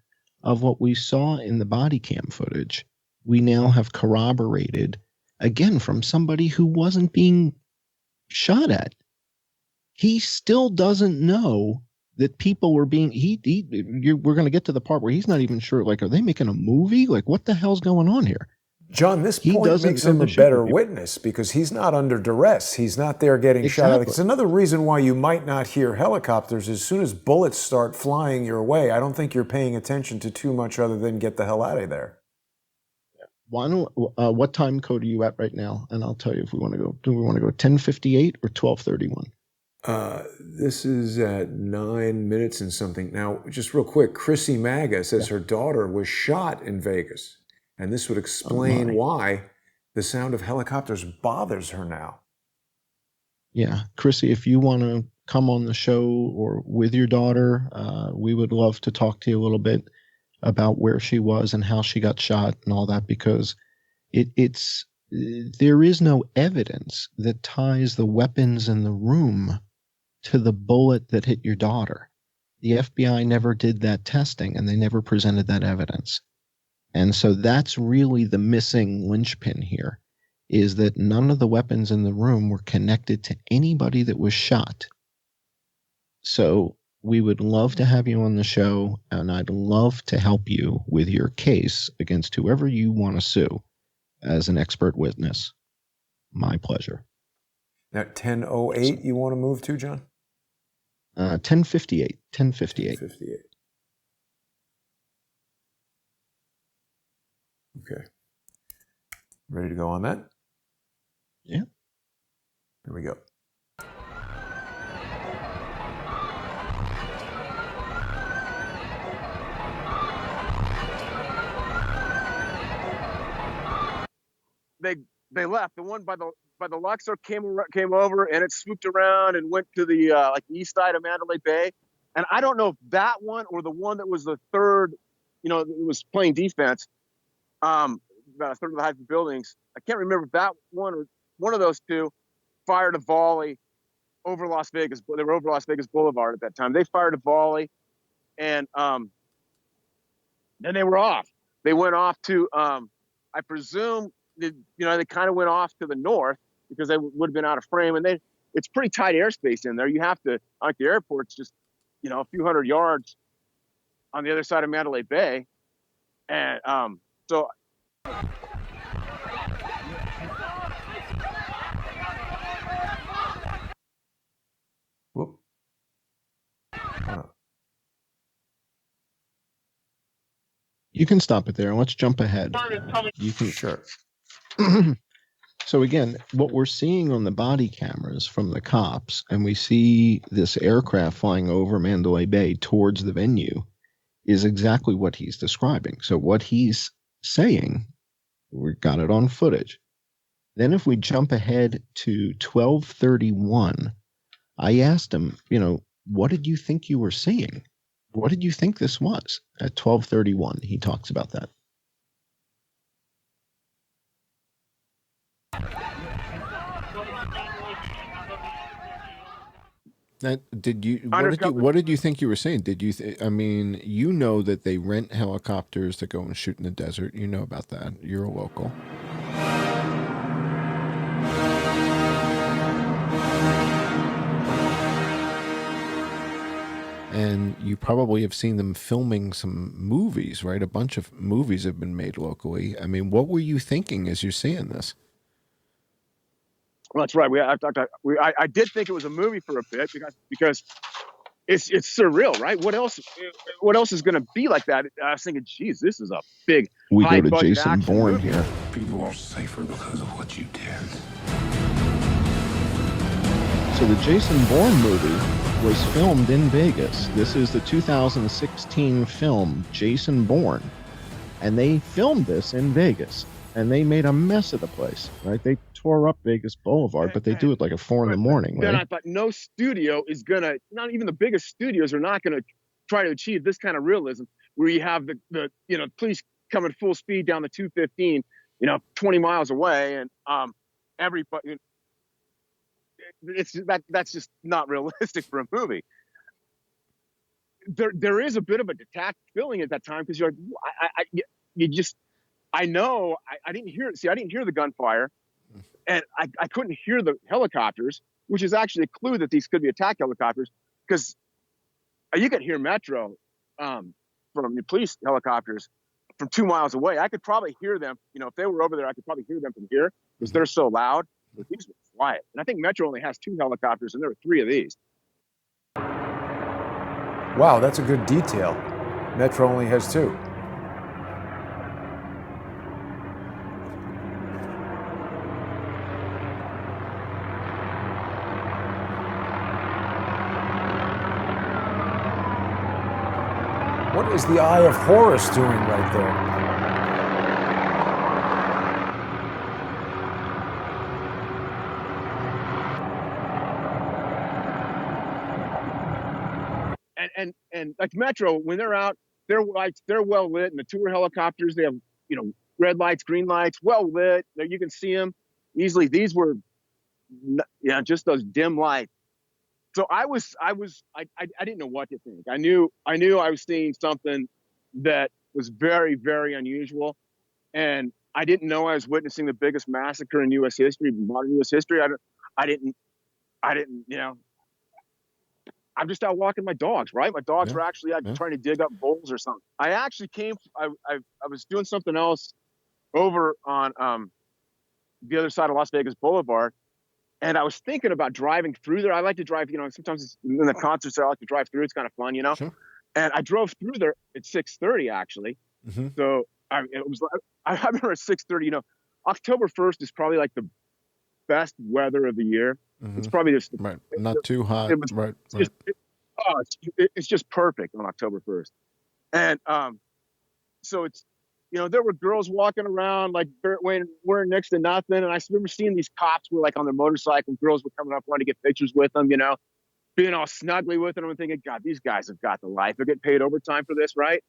Speaker 2: of what we saw in the body cam footage. We now have corroborated again from somebody who wasn't being shot at. He still doesn't know that people were being, we're going to get to the part where he's not even sure, like, are they making a movie? Like, what the hell's going on here?
Speaker 1: John, this point makes him a better witness because he's not under duress. He's not there getting shot at. It's another reason why you might not hear helicopters. As soon as bullets start flying your way, I don't think you're paying attention to too much other than get the hell out of there.
Speaker 2: What time code are you at right now? And I'll tell you if we want to go. Do we want to go 10:58 or 12:31?
Speaker 1: This is at 9 minutes and something. Now, just real quick, Chrissy Maga says her daughter was shot in Vegas. And this would explain why the sound of helicopters bothers her now.
Speaker 2: Yeah. Chrissy, if you want to come on the show or with your daughter, we would love to talk to you a little bit about where she was and how she got shot and all that, because it's there is no evidence that ties the weapons in the room to the bullet that hit your daughter. The FBI never did that testing, and they never presented that evidence. And so that's really the missing linchpin here, is that none of the weapons in the room were connected to anybody that was shot. So we would love to have you on the show, and I'd love to help you with your case against whoever you want to sue as an expert witness. My pleasure.
Speaker 1: Now, 10:08 you want to move to, John?
Speaker 2: 10:58. 10:58.
Speaker 1: 10:58. Okay. Ready to go on that?
Speaker 2: Yeah.
Speaker 1: Here we go.
Speaker 3: They left. The one by the Luxor came over, and it swooped around and went to the like the east side of Mandalay Bay. And I don't know if that one or the one that was the third, it was playing defense, about a third of the height of the buildings. I can't remember if that one or one of those two fired a volley over Las Vegas. They were over Las Vegas Boulevard at that time. They fired a volley, and then they were off. They went off to, I presume, they kind of went off to the north because they would have been out of frame. And it's pretty tight airspace in there. You have to, like the airport's just, a few hundred yards on the other side of Mandalay Bay. And so.
Speaker 1: Whoop.
Speaker 2: You can stop it there. Let's jump ahead. You can.
Speaker 1: Sure.
Speaker 2: So again, what we're seeing on the body cameras from the cops, and we see this aircraft flying over Mandalay Bay towards the venue, is exactly what he's describing. So what he's saying, we got it on footage. Then if we jump ahead to 12:31, I asked him, what did you think you were seeing? What did you think this was? At 12:31, he talks about that.
Speaker 4: What did you think you were saying? Did you that they rent helicopters to go and shoot in the desert. You know about that. You're a local. And you probably have seen them filming some movies, right? A bunch of movies have been made locally. I mean, what were you thinking as you're seeing this?
Speaker 3: Well, that's right. I did think it was a movie for a bit because it's surreal, right? What else is going to be like that? I was thinking, geez, this is a big.
Speaker 2: We go to Jason Bourne here.
Speaker 7: People are safer because of what you did.
Speaker 2: So the Jason Bourne movie was filmed in Vegas. This is the 2016 film Jason Bourne, and they filmed this in Vegas, and they made a mess of the place, right? They tore up Vegas Boulevard, but they do it like at 4 in the morning, right?
Speaker 3: Then I thought no studio is gonna, not even the biggest studios are not gonna try to achieve this kind of realism, where you have the police coming full speed down the 215, 20 miles away, and everybody. That's just not realistic for a movie. There is a bit of a detached feeling at that time because you're like, I didn't hear it. See, I didn't hear the gunfire, and I couldn't hear the helicopters, which is actually a clue that these could be attack helicopters, because you could hear Metro from the police helicopters from 2 miles away. I could probably hear them. If they were over there, I could probably hear them from here because they're so loud. But these were quiet. And I think Metro only has 2 helicopters, and there were 3 of these.
Speaker 1: Wow, that's a good detail. Metro only has 2. What is the Eye of Horus doing right there? And like Metro, when they're out, they're well lit, and the tour helicopters, they have
Speaker 3: red lights, green lights, well lit. There you can see them easily. These were, just those dim lights. So I didn't know what to think. I knew I was seeing something that was very, very unusual, and I didn't know I was witnessing the biggest massacre in U.S. history, modern U.S. history. I didn't, I'm just out walking my dogs, right? My dogs were actually out trying to dig up bowls or something. I actually I was doing something else over on the other side of Las Vegas Boulevard, and I was thinking about driving through there. I like to drive, sometimes in the concerts I like to drive through. It's kind of fun,
Speaker 4: Sure.
Speaker 3: And I drove through there at 6:30 actually.
Speaker 4: Mm-hmm.
Speaker 3: So I remember at 6:30. October 1st is probably like the best weather of the year.
Speaker 4: Mm-hmm.
Speaker 3: It's probably just
Speaker 4: right, not too hot.
Speaker 3: It's just perfect on October 1st, and so it's there were girls walking around like wearing next to nothing, and I remember seeing these cops were like on their motorcycle. Girls were coming up wanting to get pictures with them, being all snuggly with them. I'm thinking, God, these guys have got the life. They're getting paid overtime for this, right?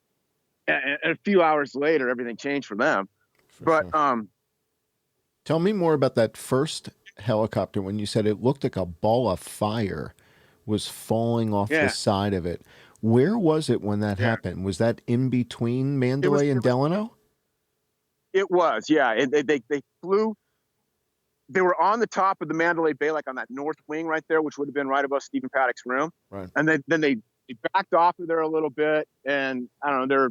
Speaker 3: And a few hours later, everything changed for them. Sure.
Speaker 4: Tell me more about that first helicopter when you said it looked like a ball of fire was falling off the side of it. Where was it when that happened? Was that in between Mandalay and Delano?
Speaker 3: It was, yeah. And they flew. They were on the top of the Mandalay Bay, like on that north wing right there, which would have been right above Stephen Paddock's room.
Speaker 4: Right.
Speaker 3: And then they backed off of there a little bit, and I don't know, they're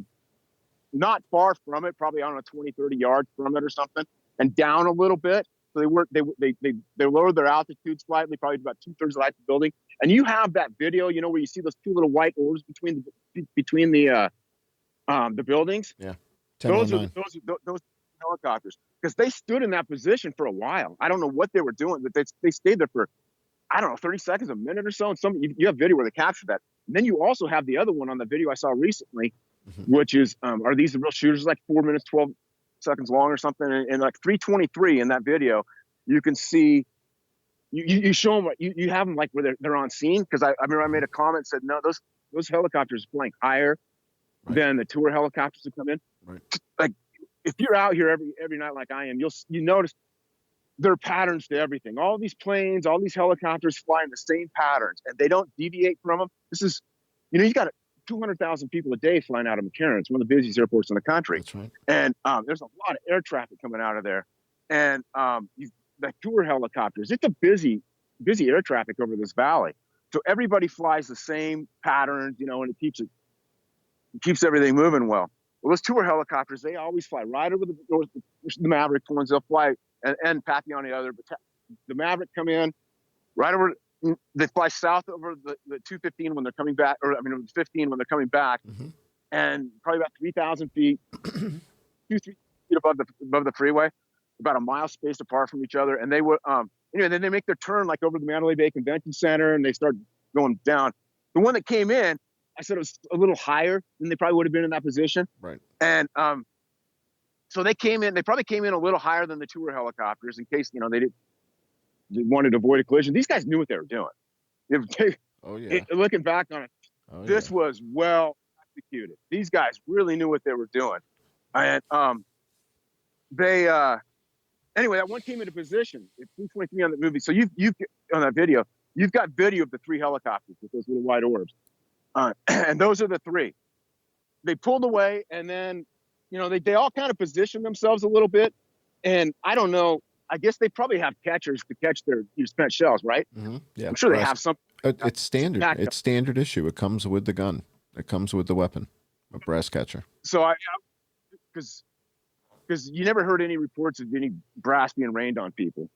Speaker 3: not far from it, probably, I don't know, 20, 30 yards from it or something, and down a little bit. So they lowered their altitude slightly, probably about 2/3 of the height of the building. And you have that video, where you see those two little white orbs between the buildings.
Speaker 4: Yeah.
Speaker 3: Those helicopters, because they stood in that position for a while. I don't know what they were doing, but they stayed there for, I don't know, 30 seconds, a minute or so. And you have video where they captured that. And then you also have the other one on the video I saw recently, which is, are these the real shooters? Like 4 minutes, 12 seconds long or something. And like 3:23 in that video, you can see, you show them, you have them like where they're on scene. Because I remember I made a comment, said, no, those helicopters are flying higher than the tour helicopters that come in.
Speaker 4: Right.
Speaker 3: Like, if you're out here every night like I am, you notice there are patterns to everything. All these planes, all these helicopters fly in the same patterns, and they don't deviate from them. This is, you got 200,000 people a day flying out of McCarran. It's one of the busiest airports in the country.
Speaker 4: That's right.
Speaker 3: And there's a lot of air traffic coming out of there. And the tour helicopters, it's a busy air traffic over this valley. So everybody flies the same patterns, and it keeps everything moving well. Well, those tour helicopters, they always fly right over the Maverick ones. They'll fly and Pappy on the other. But the Maverick come in right over. They fly south over the 215 when they're coming back, or I mean, 15 when they're coming back, and probably about 3,000 feet, 2-3 feet above the freeway, about a mile spaced apart from each other. And they would, then they make their turn like over the Mandalay Bay Convention Center, and they start going down. The one that came in, I said it was a little higher than they probably would have been in that position.
Speaker 4: Right.
Speaker 3: And so they probably came in a little higher than the tour helicopters in case, they wanted to avoid a collision. These guys knew what they were doing. Looking back on it, this was well executed. These guys really knew what they were doing. And anyway, that one came into position at 3:23 on the movie. So you've on that video, you've got video of the 3 helicopters with those little white orbs. And those are the 3. They pulled away, and then, they all kind of positioned themselves a little bit. And I don't know, I guess they probably have catchers to catch their spent shells, right?
Speaker 4: Mm-hmm. Yeah,
Speaker 3: I'm sure they have some.
Speaker 4: It's standard. It's standard issue. It comes with the gun. It comes with the weapon, a brass catcher.
Speaker 3: So because you never heard any reports of any brass being rained on people.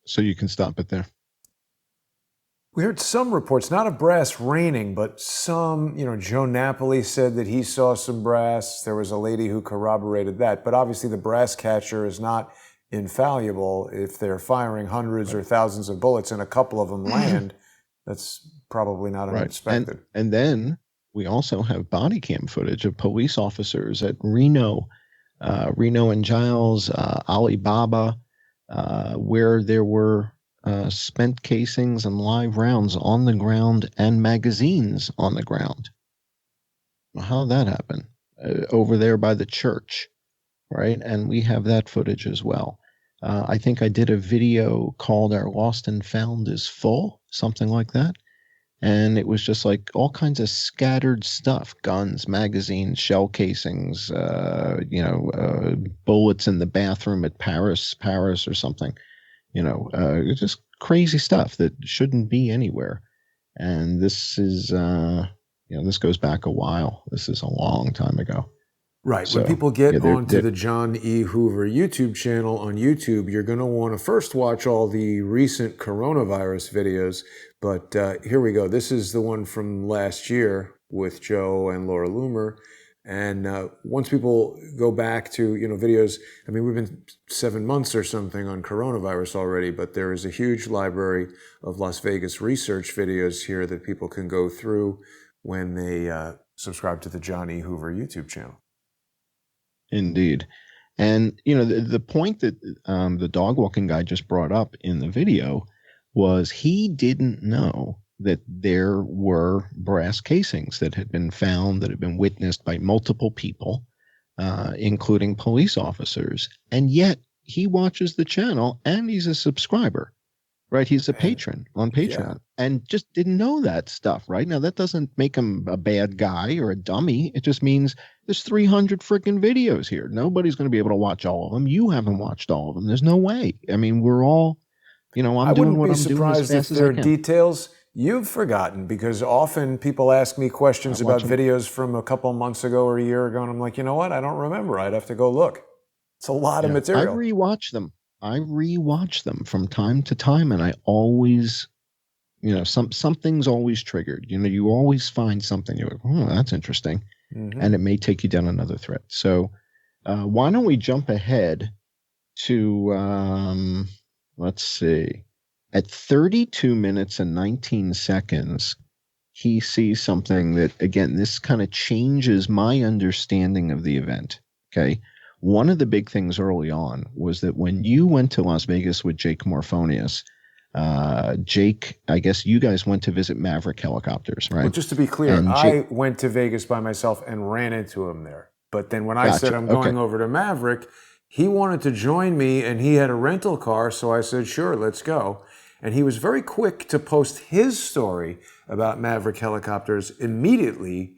Speaker 2: So you can stop it there.
Speaker 1: We heard some reports, not of brass raining, but some, Joe Napoli said that he saw some brass. There was a lady who corroborated that. But obviously the brass catcher is not infallible. If they're firing hundreds or thousands of bullets and a couple of them land, that's probably not unexpected.
Speaker 2: And then we also have body cam footage of police officers at Reno and Giles, Alibaba, where there were spent casings and live rounds on the ground and magazines on the ground. Well, how did that happen? over there by the church, right? And we have that footage as well. I think I did a video called "Our Lost and Found is Full," something like that. And it was just like all kinds of scattered stuff: guns, magazines, shell casings, bullets in the bathroom at Paris or something. It's just crazy stuff that shouldn't be anywhere. And this is, this goes back a while. This is a long time ago.
Speaker 1: Right.
Speaker 2: So,
Speaker 1: when people get
Speaker 2: yeah,
Speaker 1: onto the John E. Hoover YouTube channel on YouTube, you're going to want to first watch all the recent coronavirus videos. But here we go. This is the one from last year with Joe and Laura Loomer. And once people go back to, videos, I mean, we've been 7 months or something on coronavirus already, but there is a huge library of Las Vegas research videos here that people can go through when they subscribe to the John E. Hoover YouTube channel.
Speaker 2: Indeed. And, the point that the dog walking guy just brought up in the video was he didn't know that there were brass casings that had been found, that had been witnessed by multiple people, including police officers. And yet he watches the channel and he's a subscriber, right? He's a patron on Patreon and just didn't know that stuff, right? Now, that doesn't make him a bad guy or a dummy. It just means there's 300 freaking videos here. Nobody's going to be able to watch all of them. You haven't watched all of them. There's no way. I mean, we're all, I'm doing what I'm doing as fast as I can. I wouldn't be surprised if there are
Speaker 1: details you've forgotten, because often people ask me questions about videos from a couple of months ago or a year ago, and I'm like, you know what? I don't remember. I'd have to go look. It's a lot of material.
Speaker 2: I rewatch them from time to time, and I always, something's always triggered. You always find something. You're like, oh, that's interesting. Mm-hmm. And it may take you down another thread. So why don't we jump ahead to, let's see. At 32 minutes and 19 seconds, he sees something that, again, this kind of changes my understanding of the event. Okay. One of the big things early on was that when you went to Las Vegas with Jake Morphonius, Jake, I guess you guys went to visit Maverick Helicopters, right?
Speaker 1: Well, just to be clear, I went to Vegas by myself and ran into him there. But then when I said I'm going over to Maverick, he wanted to join me and he had a rental car. So I said, sure, let's go. And he was very quick to post his story about Maverick Helicopters immediately,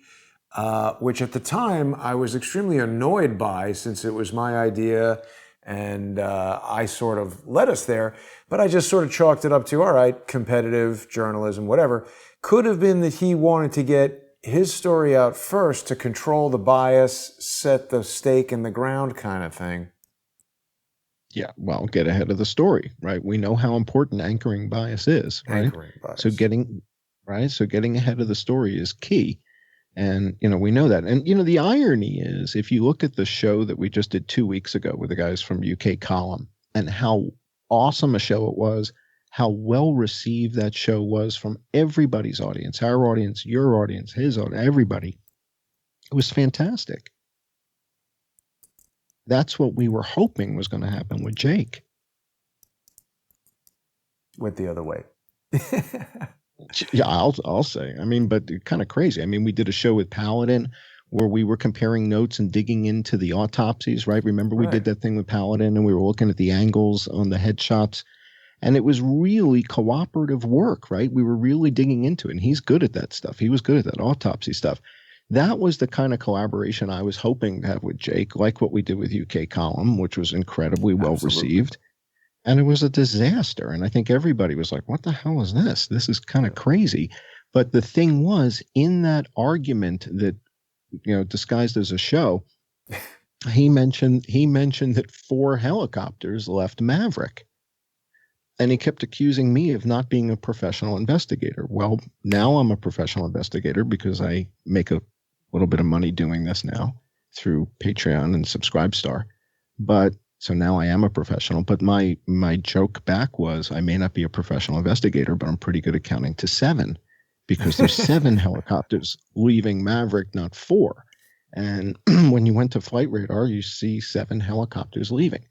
Speaker 1: which at the time I was extremely annoyed by, since it was my idea and I sort of led us there. But I just sort of chalked it up to, all right, competitive journalism, whatever. Could have been that he wanted to get his story out first to control the bias, set the stake in the ground kind of thing.
Speaker 2: Yeah, well, get ahead of the story, right? We know how important anchoring bias is, right?
Speaker 1: Anchoring bias.
Speaker 2: So getting ahead of the story is key. And, we know that. And, the irony is, if you look at the show that we just did 2 weeks ago with the guys from UK Column, and how awesome a show it was, how well received that show was from everybody's audience, our audience, your audience, his audience, everybody. It was fantastic. That's what we were hoping was going to happen with Jake.
Speaker 1: Went the other way.
Speaker 2: Yeah, I'll say. I mean, but kind of crazy. I mean, we did a show with Paladin where we were comparing notes and digging into the autopsies, right? Remember we did that thing with Paladin and we were looking at the angles on the headshots, and it was really cooperative work, right? We were really digging into it, and he's good at that stuff. He was good at that autopsy stuff. That was the kind of collaboration I was hoping to have with Jake, like what we did with UK Column, which was incredibly well received. And it was a disaster. And I think everybody was like, what the hell is this? This is kind of crazy. But the thing was, in that argument that, disguised as a show, he mentioned that 4 helicopters left Maverick. And he kept accusing me of not being a professional investigator. Well, now I'm a professional investigator because I make a little bit of money doing this now through Patreon and Subscribestar. But so now I am a professional. But my joke back was, I may not be a professional investigator, but I'm pretty good at counting to 7, because there's 7 helicopters leaving Maverick, not 4. And when you went to Flight Radar, you see 7 helicopters leaving.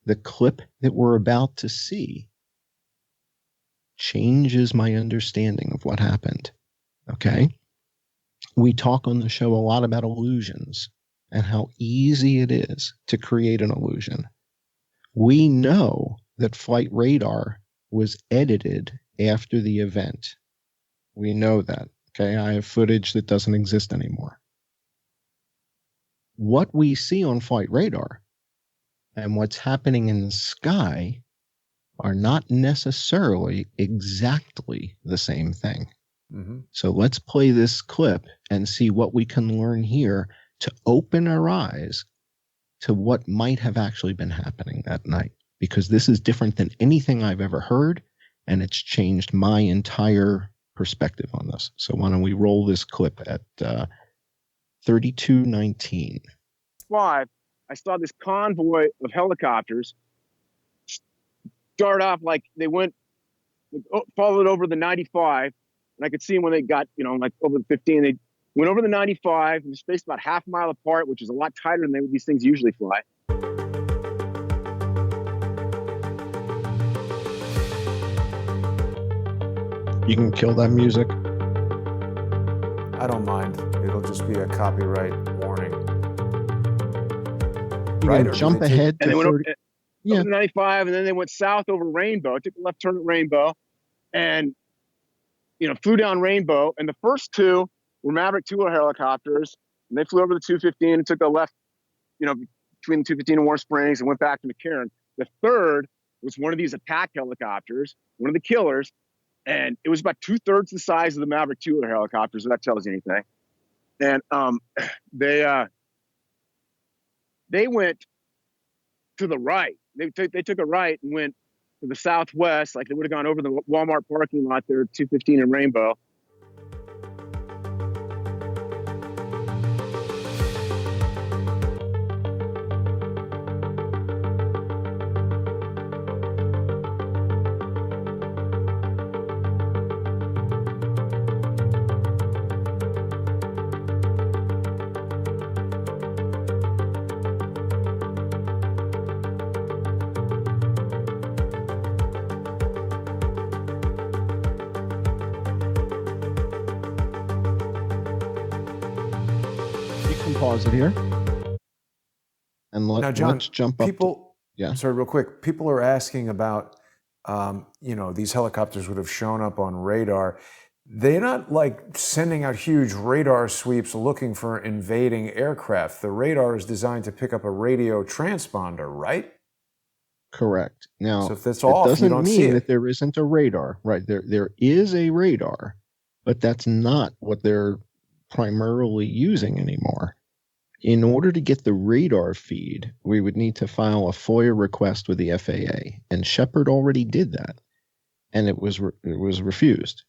Speaker 2: The clip that we're about to see changes my understanding of what happened. Okay? We talk on the show a lot about illusions, and how easy it is to create an illusion. We know that flight radar was edited after the event. We know that. Okay, I have footage that doesn't exist anymore. What we see on flight radar and what's happening in the sky are not necessarily exactly the same thing.
Speaker 1: Mm-hmm.
Speaker 2: So let's play this clip and see what we can learn here to open our eyes to what might have actually been happening that night, because this is different than anything I've ever heard, and it's changed my entire perspective on this. So why don't we roll this clip at 32:19.
Speaker 3: 5, I saw this convoy of helicopters start off like they went, followed over the 95, and I could see them when they got, like over the 15, they went over the 95 and spaced about half a mile apart, which is a lot tighter than these things usually fly.
Speaker 2: You can kill that music.
Speaker 1: I don't mind. It'll just be a copyright warning.
Speaker 2: You
Speaker 1: Right,
Speaker 2: can
Speaker 1: or do
Speaker 2: jump
Speaker 1: they take-
Speaker 2: ahead
Speaker 3: And
Speaker 2: to
Speaker 3: they went
Speaker 2: 30.
Speaker 3: over the 95, and then they went south over Rainbow, took a left turn at Rainbow, and flew down Rainbow. And the first two were Maverick 2 helicopters, and they flew over the 215 and took a left, between the 215 and Warm Springs, and went back to McCarran. The third was one of these attack helicopters, one of the killers, and it was about 2/3 the size of the Maverick 2 helicopters, if that tells you anything. And they went to the right. They took a right and went to the southwest, like they would have gone over the Walmart parking lot there at 215 and Rainbow.
Speaker 2: Pause it here. And
Speaker 1: Now, John,
Speaker 2: let's jump up.
Speaker 1: Sorry, real quick. People are asking about, these helicopters would have shown up on radar. They're not like sending out huge radar sweeps looking for invading aircraft. The radar is designed to pick up a radio transponder, right?
Speaker 2: Correct. Now,
Speaker 1: so if that's
Speaker 2: it
Speaker 1: off,
Speaker 2: doesn't
Speaker 1: you don't see
Speaker 2: mean
Speaker 1: it.
Speaker 2: that there isn't a radar, right? There is a radar, but that's not what they're primarily using anymore. In order to get the radar feed, we would need to file a FOIA request with the FAA, and Shepard already did that, and it was refused.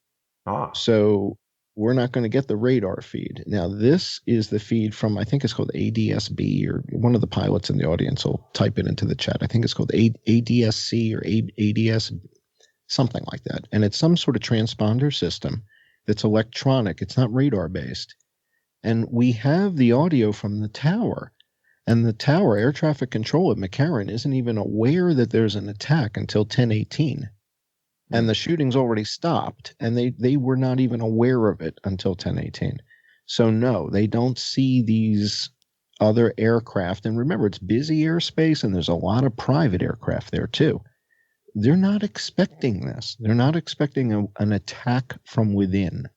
Speaker 2: So we're not going to get the radar feed. Now, this is the feed from, I think it's called ADSB, or one of the pilots in the audience will type it into the chat. I think it's called ADSC or ADS, something like that. And it's some sort of transponder system that's electronic. It's not radar based. And we have the audio from the tower. And the tower, air traffic control at McCarran, isn't even aware that there's an attack until 10:18. And the shooting's already stopped, and they were not even aware of it until 10:18. So no, they don't see these other aircraft. And remember, it's busy airspace, and there's a lot of private aircraft there too. They're not expecting this. They're not expecting an attack from within.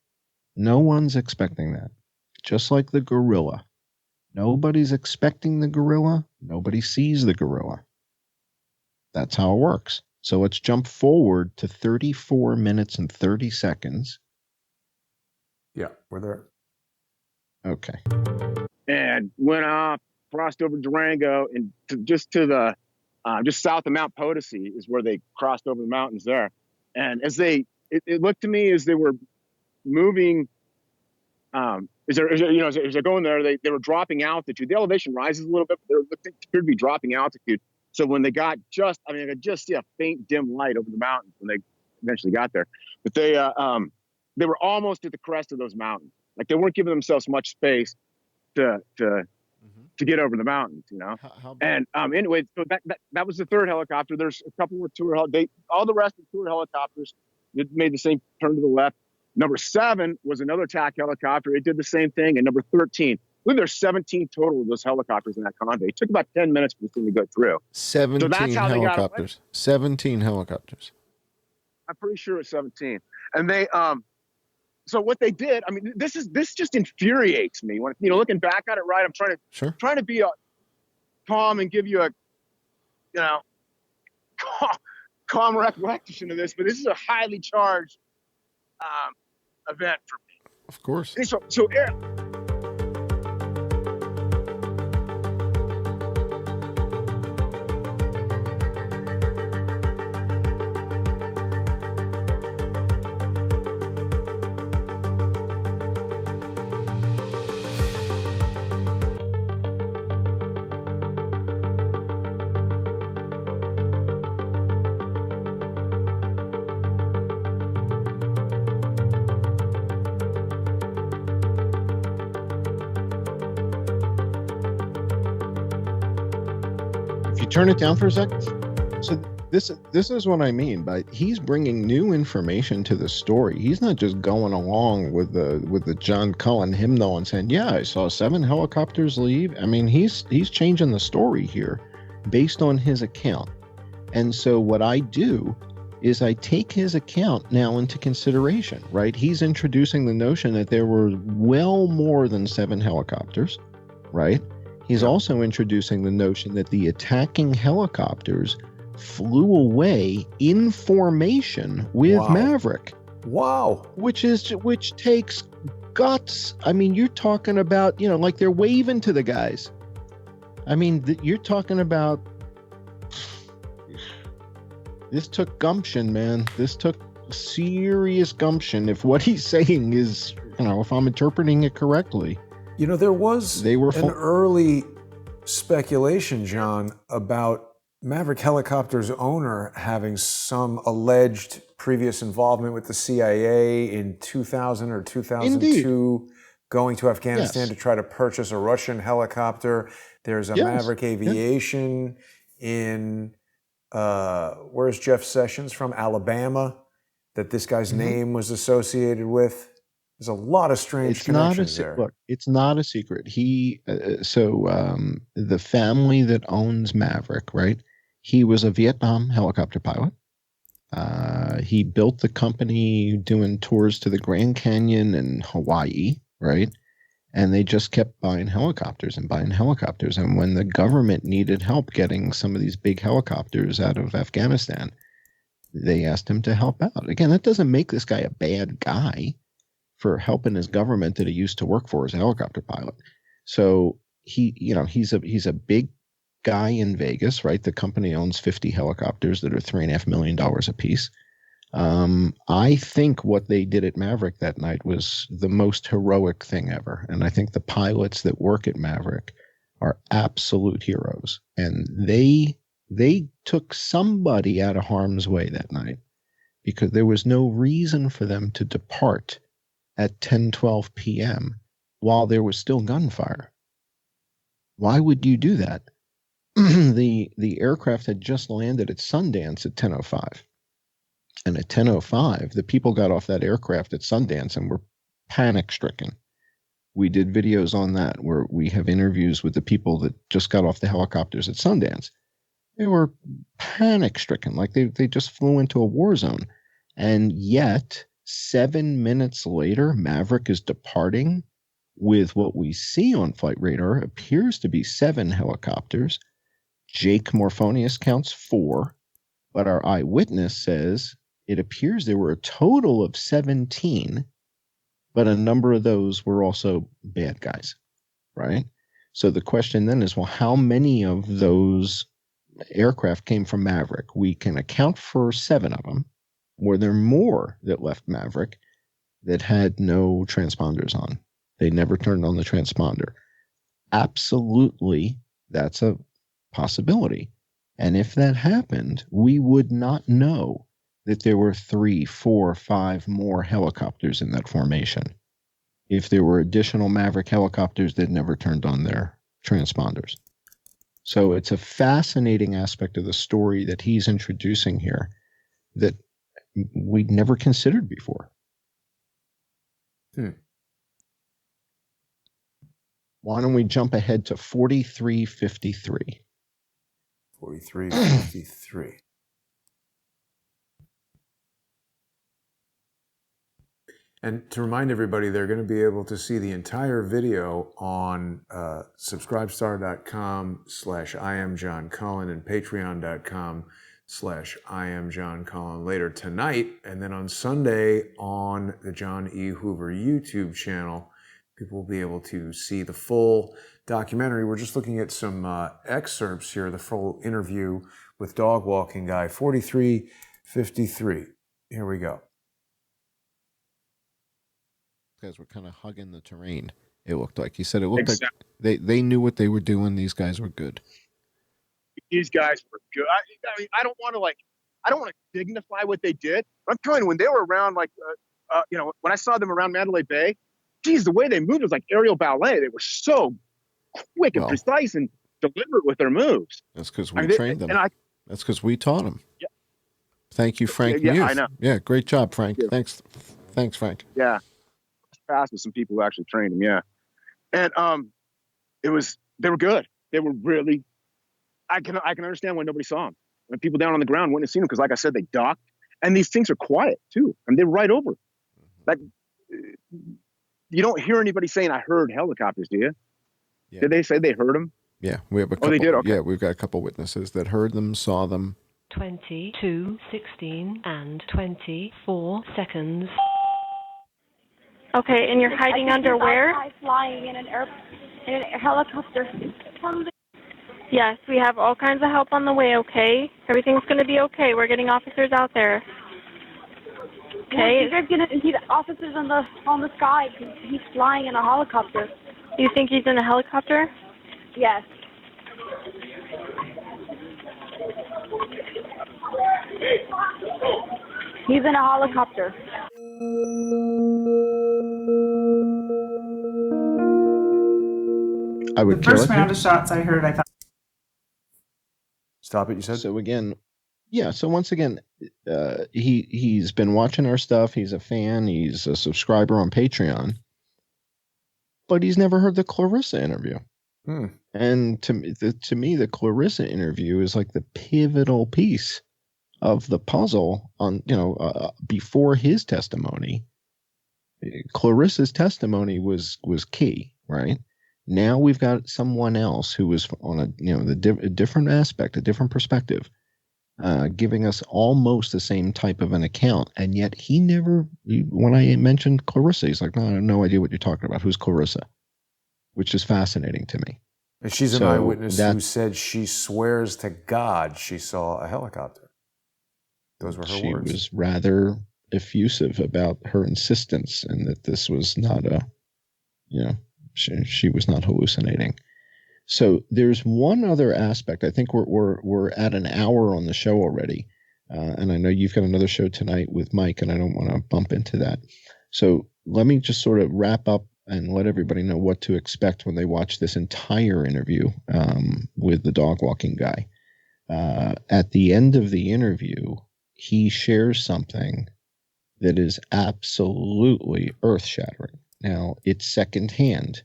Speaker 2: No one's expecting that. Just like the gorilla. Nobody's expecting the gorilla. Nobody sees the gorilla. That's how it works. So let's jump forward to 34 minutes and 30 seconds.
Speaker 1: Yeah, we're there.
Speaker 2: Okay.
Speaker 3: And went off, crossed over Durango, and just south of Mount Potosi is where they crossed over the mountains there. And as it looked to me as they were moving, as they're going there, they were dropping altitude. The elevation rises a little bit, but they appeared to be dropping altitude. So when they got I could just see a faint dim light over the mountains when they eventually got there. But they were almost at the crest of those mountains. Like they weren't giving themselves much space to get over the mountains, And anyway, so that was the third helicopter. There's a couple more tour all the rest of the tour helicopters made the same turn to the left. Number 7 was another attack helicopter. It did the same thing. And number 13, believe there's 17 total of those helicopters in that convoy. It took about 10 minutes for this thing to go through.
Speaker 4: 17
Speaker 3: how they got away.
Speaker 4: helicopters. 17 helicopters.
Speaker 3: I'm pretty sure it's 17. And they, so what they did, I mean, this just infuriates me when, looking back at it, right? I'm trying to be calm and give you a, calm recollection of this, but this is a highly charged event for me.
Speaker 4: Of course.
Speaker 3: And so Eric,
Speaker 2: Turn it down for a second. So this is what I mean by he's bringing new information to the story. He's not just going along with the John Cullen hymnal and saying, "Yeah, I saw 7 helicopters leave." I mean, he's changing the story here based on his account. And so what I do is I take his account now into consideration, right? He's introducing the notion that there were well more than 7 helicopters, right? He's also introducing the notion that the attacking helicopters flew away in formation with Maverick.
Speaker 1: Wow.
Speaker 2: Which takes guts. I mean, you're talking about, like they're waving to the guys. I mean, you're talking about, this took gumption, man. This took serious gumption. If what he's saying is, if I'm interpreting it correctly.
Speaker 1: There was an early speculation, John, about Maverick Helicopter's owner having some alleged previous involvement with the CIA in 2000 or 2002,
Speaker 2: Indeed.
Speaker 1: Going to Afghanistan to try to purchase a Russian helicopter. There's a Maverick Aviation in, where's Jeff Sessions from? Alabama, that this guy's name was associated with. There's a lot of strange connections there.
Speaker 2: Look, it's not a secret. The family that owns Maverick, right? He was a Vietnam helicopter pilot. He built the company doing tours to the Grand Canyon and Hawaii, right? And they just kept buying helicopters and buying helicopters. And when the government needed help getting some of these big helicopters out of Afghanistan, they asked him to help out. Again, that doesn't make this guy a bad guy for helping his government that he used to work for as a helicopter pilot. So he's a big guy in Vegas, right? The company owns 50 helicopters that are $3.5 million a piece. I think what they did at Maverick that night was the most heroic thing ever. And I think the pilots that work at Maverick are absolute heroes. And they took somebody out of harm's way that night because there was no reason for them to depart at 10:12 p.m. while there was still gunfire. Why would you do that? The aircraft had just landed at Sundance at 10:05. And at 10:05, the people got off that aircraft at Sundance and were panic-stricken. We did videos on that where we have interviews with the people that just got off the helicopters at Sundance. They were panic-stricken, like they just flew into a war zone. And yet, 7 minutes later, Maverick is departing with what we see on flight radar appears to be 7 helicopters. Jake Morphonius counts 4, but our eyewitness says it appears there were a total of 17, but a number of those were also bad guys, right? So the question then is, well, how many of those aircraft came from Maverick? We can account for 7 of them. Were there more that left Maverick that had no transponders on? They never turned on the transponder. Absolutely, that's a possibility. And if that happened, we would not know that there were 3, 4, 5 more helicopters in that formation if there were additional Maverick helicopters that never turned on their transponders. So it's a fascinating aspect of the story that he's introducing here that we'd never considered before. Why don't we jump ahead to 4353?
Speaker 1: 4353. And to remind everybody, they're going to be able to see the entire video on subscribestar.com/IamJohnCullen and patreon.com/IamJohnCullen later tonight. And then on Sunday on the John E. Hoover YouTube channel, people will be able to see the full documentary. We're just looking at some excerpts here, the full interview with Dog Walking Guy, 4353. Here we go.
Speaker 4: Guys were kind of hugging the terrain. It looked like he said it looked like they knew what they were doing. These guys were good.
Speaker 3: These guys were good. I mean, I don't want to dignify what they did. But I'm telling you, when they were around, when I saw them around Mandalay Bay, geez, the way they moved was like aerial ballet. They were so quick and precise and deliberate with their moves.
Speaker 4: That's because we trained them. That's because we taught them.
Speaker 3: Yeah.
Speaker 4: Thank you, Frank.
Speaker 3: Yeah,
Speaker 4: Muth.
Speaker 3: I know.
Speaker 4: Yeah, great job, Frank.
Speaker 3: Yeah.
Speaker 4: Thanks, Frank.
Speaker 3: Yeah. Fast with some people who actually trained him, yeah. And they were good. They were really, I can understand why nobody saw them. When people down on the ground wouldn't have seen them, because like I said, they docked. And these things are quiet too. And they're right over. Like, you don't hear anybody saying, I heard helicopters, do you? Yeah. Did they say they heard them?
Speaker 4: Yeah, we have a couple.
Speaker 3: Oh, they did? Okay.
Speaker 4: Yeah, we've got a couple witnesses that heard them, saw them.
Speaker 8: 22, 16, and 24 seconds.
Speaker 9: Okay, and you're hiding under where?
Speaker 10: Flying in a helicopter.
Speaker 9: Yes, we have all kinds of help on the way, okay? Everything's going to be okay. We're getting officers out there. Okay?
Speaker 10: You guys going to see the officers on the sky because he's flying in a helicopter.
Speaker 9: You think he's in a helicopter?
Speaker 10: Yes. He's in a helicopter.
Speaker 2: I would
Speaker 11: the first round of shots I heard, I thought.
Speaker 1: Stop it, you said?
Speaker 2: So again, yeah. So once again, he's been watching our stuff. He's a fan. He's a subscriber on Patreon. But he's never heard the Clarissa interview. And to me, the Clarissa interview is like the pivotal piece of the puzzle on, before his testimony. Clarissa's testimony was key, right? Now we've got someone else who was on a different aspect, a different perspective, giving us almost the same type of an account. And yet when I mentioned Clarissa, he's like, no, I have no idea what you're talking about. Who's Clarissa? Which is fascinating to me.
Speaker 1: And she's an eyewitness who said she swears to God she saw a helicopter. Those were her words.
Speaker 2: She was rather effusive about her insistence and that this was not she was not hallucinating. So there's one other aspect. I think we're at an hour on the show already, and I know you've got another show tonight with Mike, and I don't want to bump into that. So let me just sort of wrap up and let everybody know what to expect when they watch this entire interview with the dog walking guy. At the end of the interview, he shares something that is absolutely earth-shattering. Now, it's secondhand,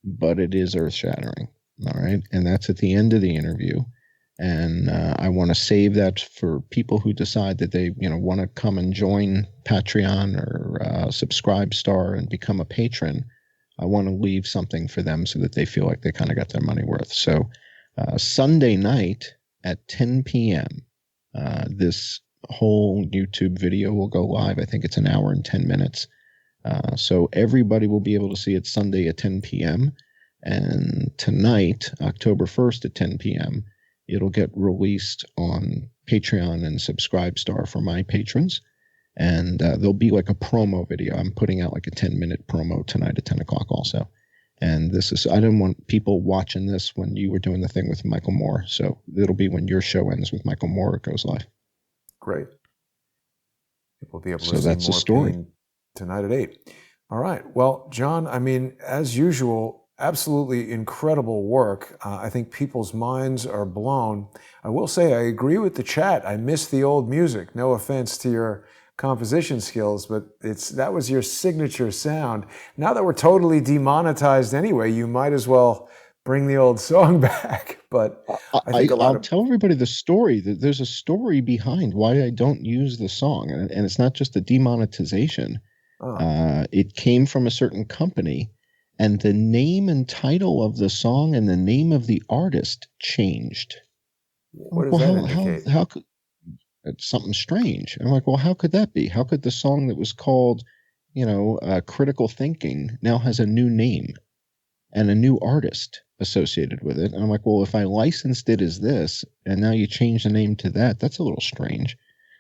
Speaker 2: but it is earth-shattering, all right? And that's at the end of the interview. And I want to save that for people who decide that they, want to come and join Patreon or Subscribestar and become a patron. I want to leave something for them so that they feel like they kind of got their money worth. So Sunday night at 10 p.m., this whole YouTube video will go live. I think it's an hour and 10 minutes. So everybody will be able to see it Sunday at 10 p.m. And tonight, October 1st at 10 p.m., it'll get released on Patreon and Subscribestar for my patrons. And there'll be like a promo video. I'm putting out like a 10-minute promo tonight at 10 o'clock also. And I didn't want people watching this when you were doing the thing with Michael Moore. So it'll be when your show ends with Michael Moore, it goes live.
Speaker 1: Great. People will be able to
Speaker 2: see
Speaker 1: that's
Speaker 2: more
Speaker 1: the story tonight at 8. All right. Well, John, I mean, as usual, absolutely incredible work. I think people's minds are blown. I will say I agree with the chat. I miss the old music. No offense to your composition skills, but that was your signature sound. Now that we're totally demonetized anyway, you might as well bring the old song back. But I think
Speaker 2: I'll tell everybody the story. There's a story behind why I don't use the song, and it's not just a demonetization. It came from a certain company, and the name and title of the song and the name of the artist changed.
Speaker 1: What does that indicate?
Speaker 2: How could it's something strange? I'm like, well, how could that be? How could the song that was called, Critical Thinking now has a new name and a new artist associated with it? And I'm like, well, if I licensed it as this and now you change the name to that, that's a little strange.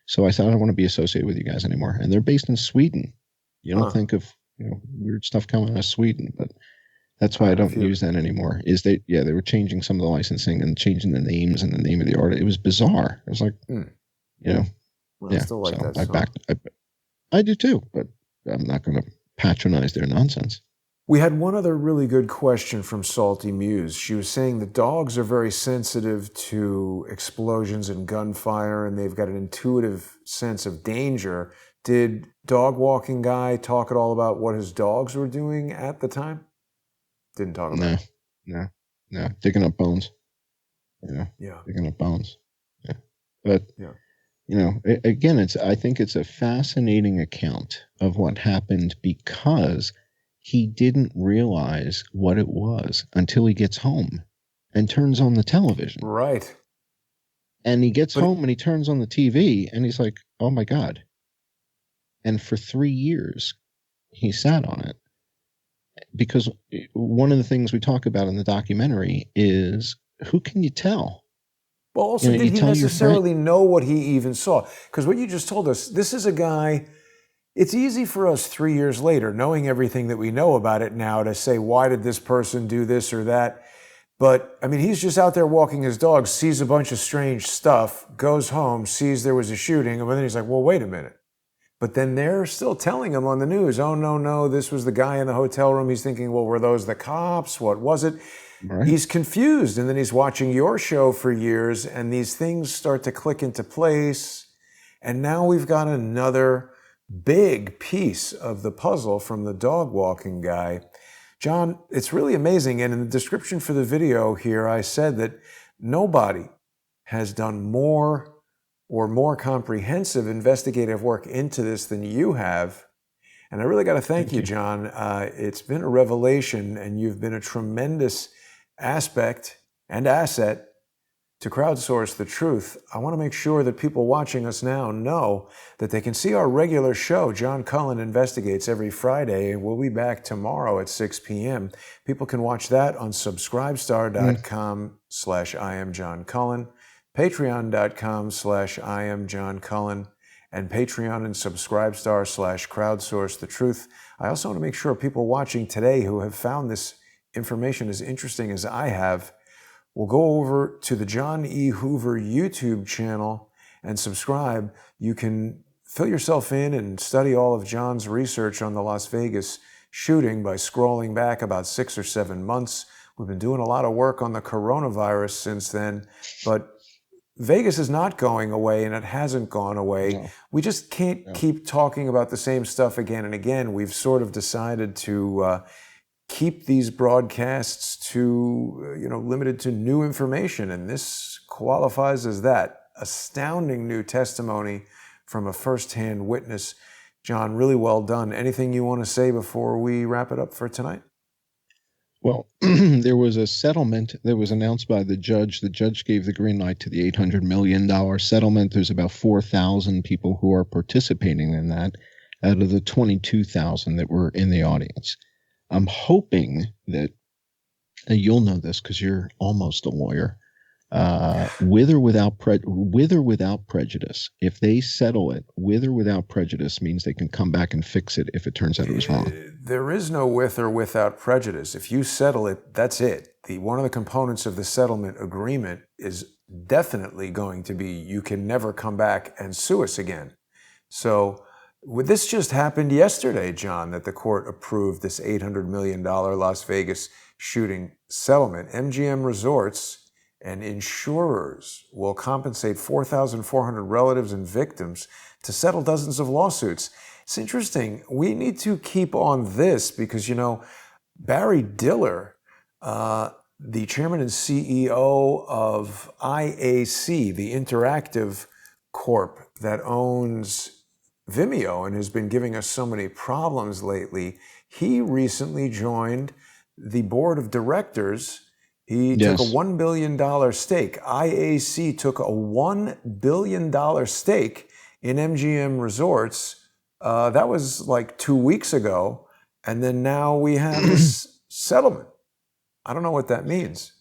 Speaker 2: So I said, I don't want to be associated with you guys anymore. And they're based in Sweden. You don't think of weird stuff coming out of Sweden, but that's why I don't use that anymore. They were changing some of the licensing and changing the names and the name of the artist. It was bizarre. It was like,
Speaker 1: I still like that song.
Speaker 2: I do too, but I'm not going to patronize their nonsense.
Speaker 1: We had one other really good question from Salty Muse. She was saying the dogs are very sensitive to explosions and gunfire, and they've got an intuitive sense of danger. Did Dog Walking Guy talk at all about what his dogs were doing at the time? Didn't talk about it.
Speaker 2: No. Digging up bones. Digging up bones. Yeah. But, again, I think it's a fascinating account of what happened because he didn't realize what it was until he gets home and turns on the television.
Speaker 1: Right.
Speaker 2: And he gets home and he turns on the TV and he's like, oh my God. And for 3 years, he sat on it. Because one of the things we talk about in the documentary is, who can you tell?
Speaker 1: Well, also, did he necessarily know what he even saw? Because what you just told us, this is a guy, it's easy for us 3 years later, knowing everything that we know about it now, to say, why did this person do this or that? But, I mean, he's just out there walking his dog, sees a bunch of strange stuff, goes home, sees there was a shooting, and then he's like, well, wait a minute. But then they're still telling him on the news, oh, no, this was the guy in the hotel room. He's thinking, well, were those the cops? What was it? Right. He's confused. And then he's watching your show for years, and these things start to click into place. And now we've got another big piece of the puzzle from the dog walking guy. John, it's really amazing. And in the description for the video here, I said that nobody has done more or more comprehensive investigative work into this than you have. And I really got to thank you, John. It's been a revelation, and you've been a tremendous aspect and asset to crowdsource the truth. I want to make sure that people watching us now know that they can see our regular show, John Cullen Investigates, every Friday, and we'll be back tomorrow at 6 p.m. People can watch that on subscribestar.com/IamJohnCullen, patreon.com/IamJohnCullen, and Patreon and Subscribestar/crowdsource the truth. I also want to make sure people watching today who have found this information as interesting as I have will go over to the John E. Hoover YouTube channel and subscribe. You can fill yourself in and study all of John's research on the Las Vegas shooting by scrolling back about 6 or 7 months. We've been doing a lot of work on the coronavirus since then, but Vegas is not going away, and it hasn't gone away. No. We just can't keep talking about the same stuff again and again. We've sort of decided to keep these broadcasts to, limited to new information, and this qualifies as that. Astounding new testimony from a first-hand witness. John, really well done. Anything you want to say before we wrap it up for tonight?
Speaker 2: Well, there was a settlement that was announced by the judge. The judge gave the green light to the $800 million settlement. There's about 4,000 people who are participating in that out of the 22,000 that were in the audience. I'm hoping that you'll know this because you're almost a lawyer. With or without prejudice. If they settle it, with or without prejudice means they can come back and fix it if it turns out it was wrong.
Speaker 1: There is no with or without prejudice. If you settle it, that's it. One of the components of the settlement agreement is definitely going to be you can never come back and sue us again. So this just happened yesterday, John, that the court approved this $800 million Las Vegas shooting settlement. MGM Resorts, and insurers will compensate 4,400 relatives and victims to settle dozens of lawsuits. It's interesting. We need to keep on this because, you know, Barry Diller, the chairman and CEO of IAC, the interactive corp that owns Vimeo and has been giving us so many problems lately, he recently joined the board of directors. He took a $1 billion stake. IAC took a $1 billion stake in MGM Resorts. That was like 2 weeks ago. And then now we have this settlement. I don't know what that means,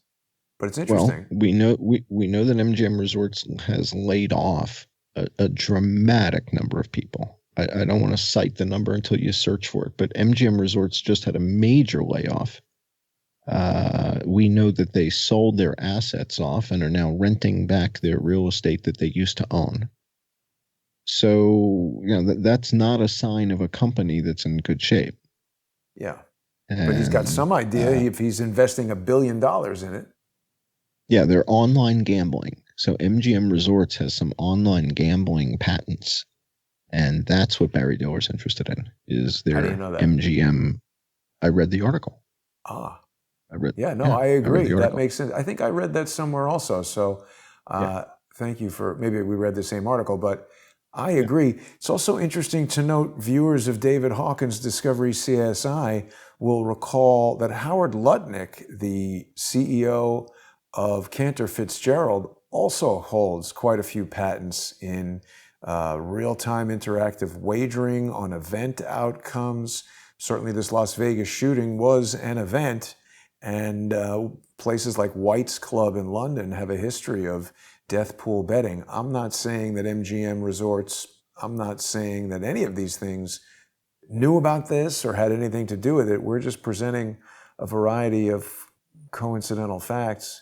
Speaker 1: but it's interesting.
Speaker 2: Well, we know that MGM Resorts has laid off a dramatic number of people. I don't want to cite the number until you search for it, but MGM Resorts just had a major layoff. We know that they sold their assets off and are now renting back their real estate that they used to own. So, you know, that's not a sign of a company that's in good shape.
Speaker 1: Yeah. But he's got some idea if he's investing $1 billion in it.
Speaker 2: Yeah, they're online gambling. So MGM Resorts has some online gambling patents. And that's what Barry Diller's interested in, is their MGM. I read the article.
Speaker 1: I
Speaker 2: I
Speaker 1: agree. That makes sense. I think I read that somewhere also. So thank you for, maybe we read the same article, but I agree. It's also interesting to note viewers of David Hawkins' Discovery CSI will recall that Howard Lutnick, the CEO of Cantor Fitzgerald, also holds quite a few patents in real-time interactive wagering on event outcomes. Certainly this Las Vegas shooting was an event, and places like White's Club in London have a history of death pool betting. I'm not saying that MGM Resorts, I'm not saying that any of these things knew about this or had anything to do with it. We're just presenting a variety of coincidental facts.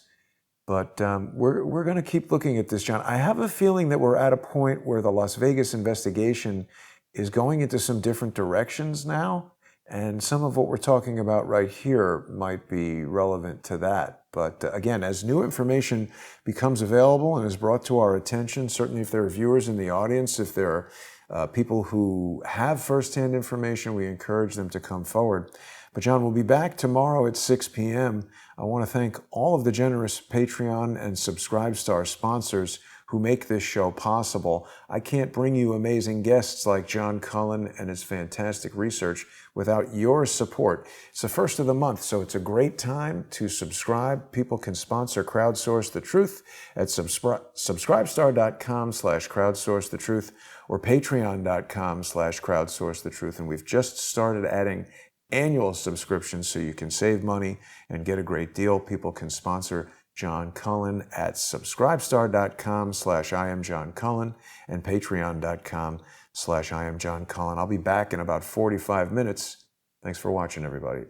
Speaker 1: But we're going to keep looking at this, John. I have a feeling that we're at a point where the Las Vegas investigation is going into some different directions now. And some of what we're talking about right here might be relevant to that. But again, as new information becomes available and is brought to our attention, certainly if there are viewers in the audience, if there are people who have firsthand information, we encourage them to come forward. But John, we'll be back tomorrow at 6 p.m. I want to thank all of the generous Patreon and Subscribestar sponsors who make this show possible. I can't bring you amazing guests like John Cullen and his fantastic research without your support. It's the first of the month, so it's a great time to subscribe. People can sponsor Crowdsource the Truth at subscribestar.com/crowdsourcethetruth or patreon.com/crowdsourcethetruth. And we've just started adding annual subscriptions so you can save money and get a great deal. People can sponsor John Cullen at subscribestar.com/IamJohnCullen and patreon.com/IamJohnCullen. I'll be back in about 45 minutes. Thanks for watching, everybody.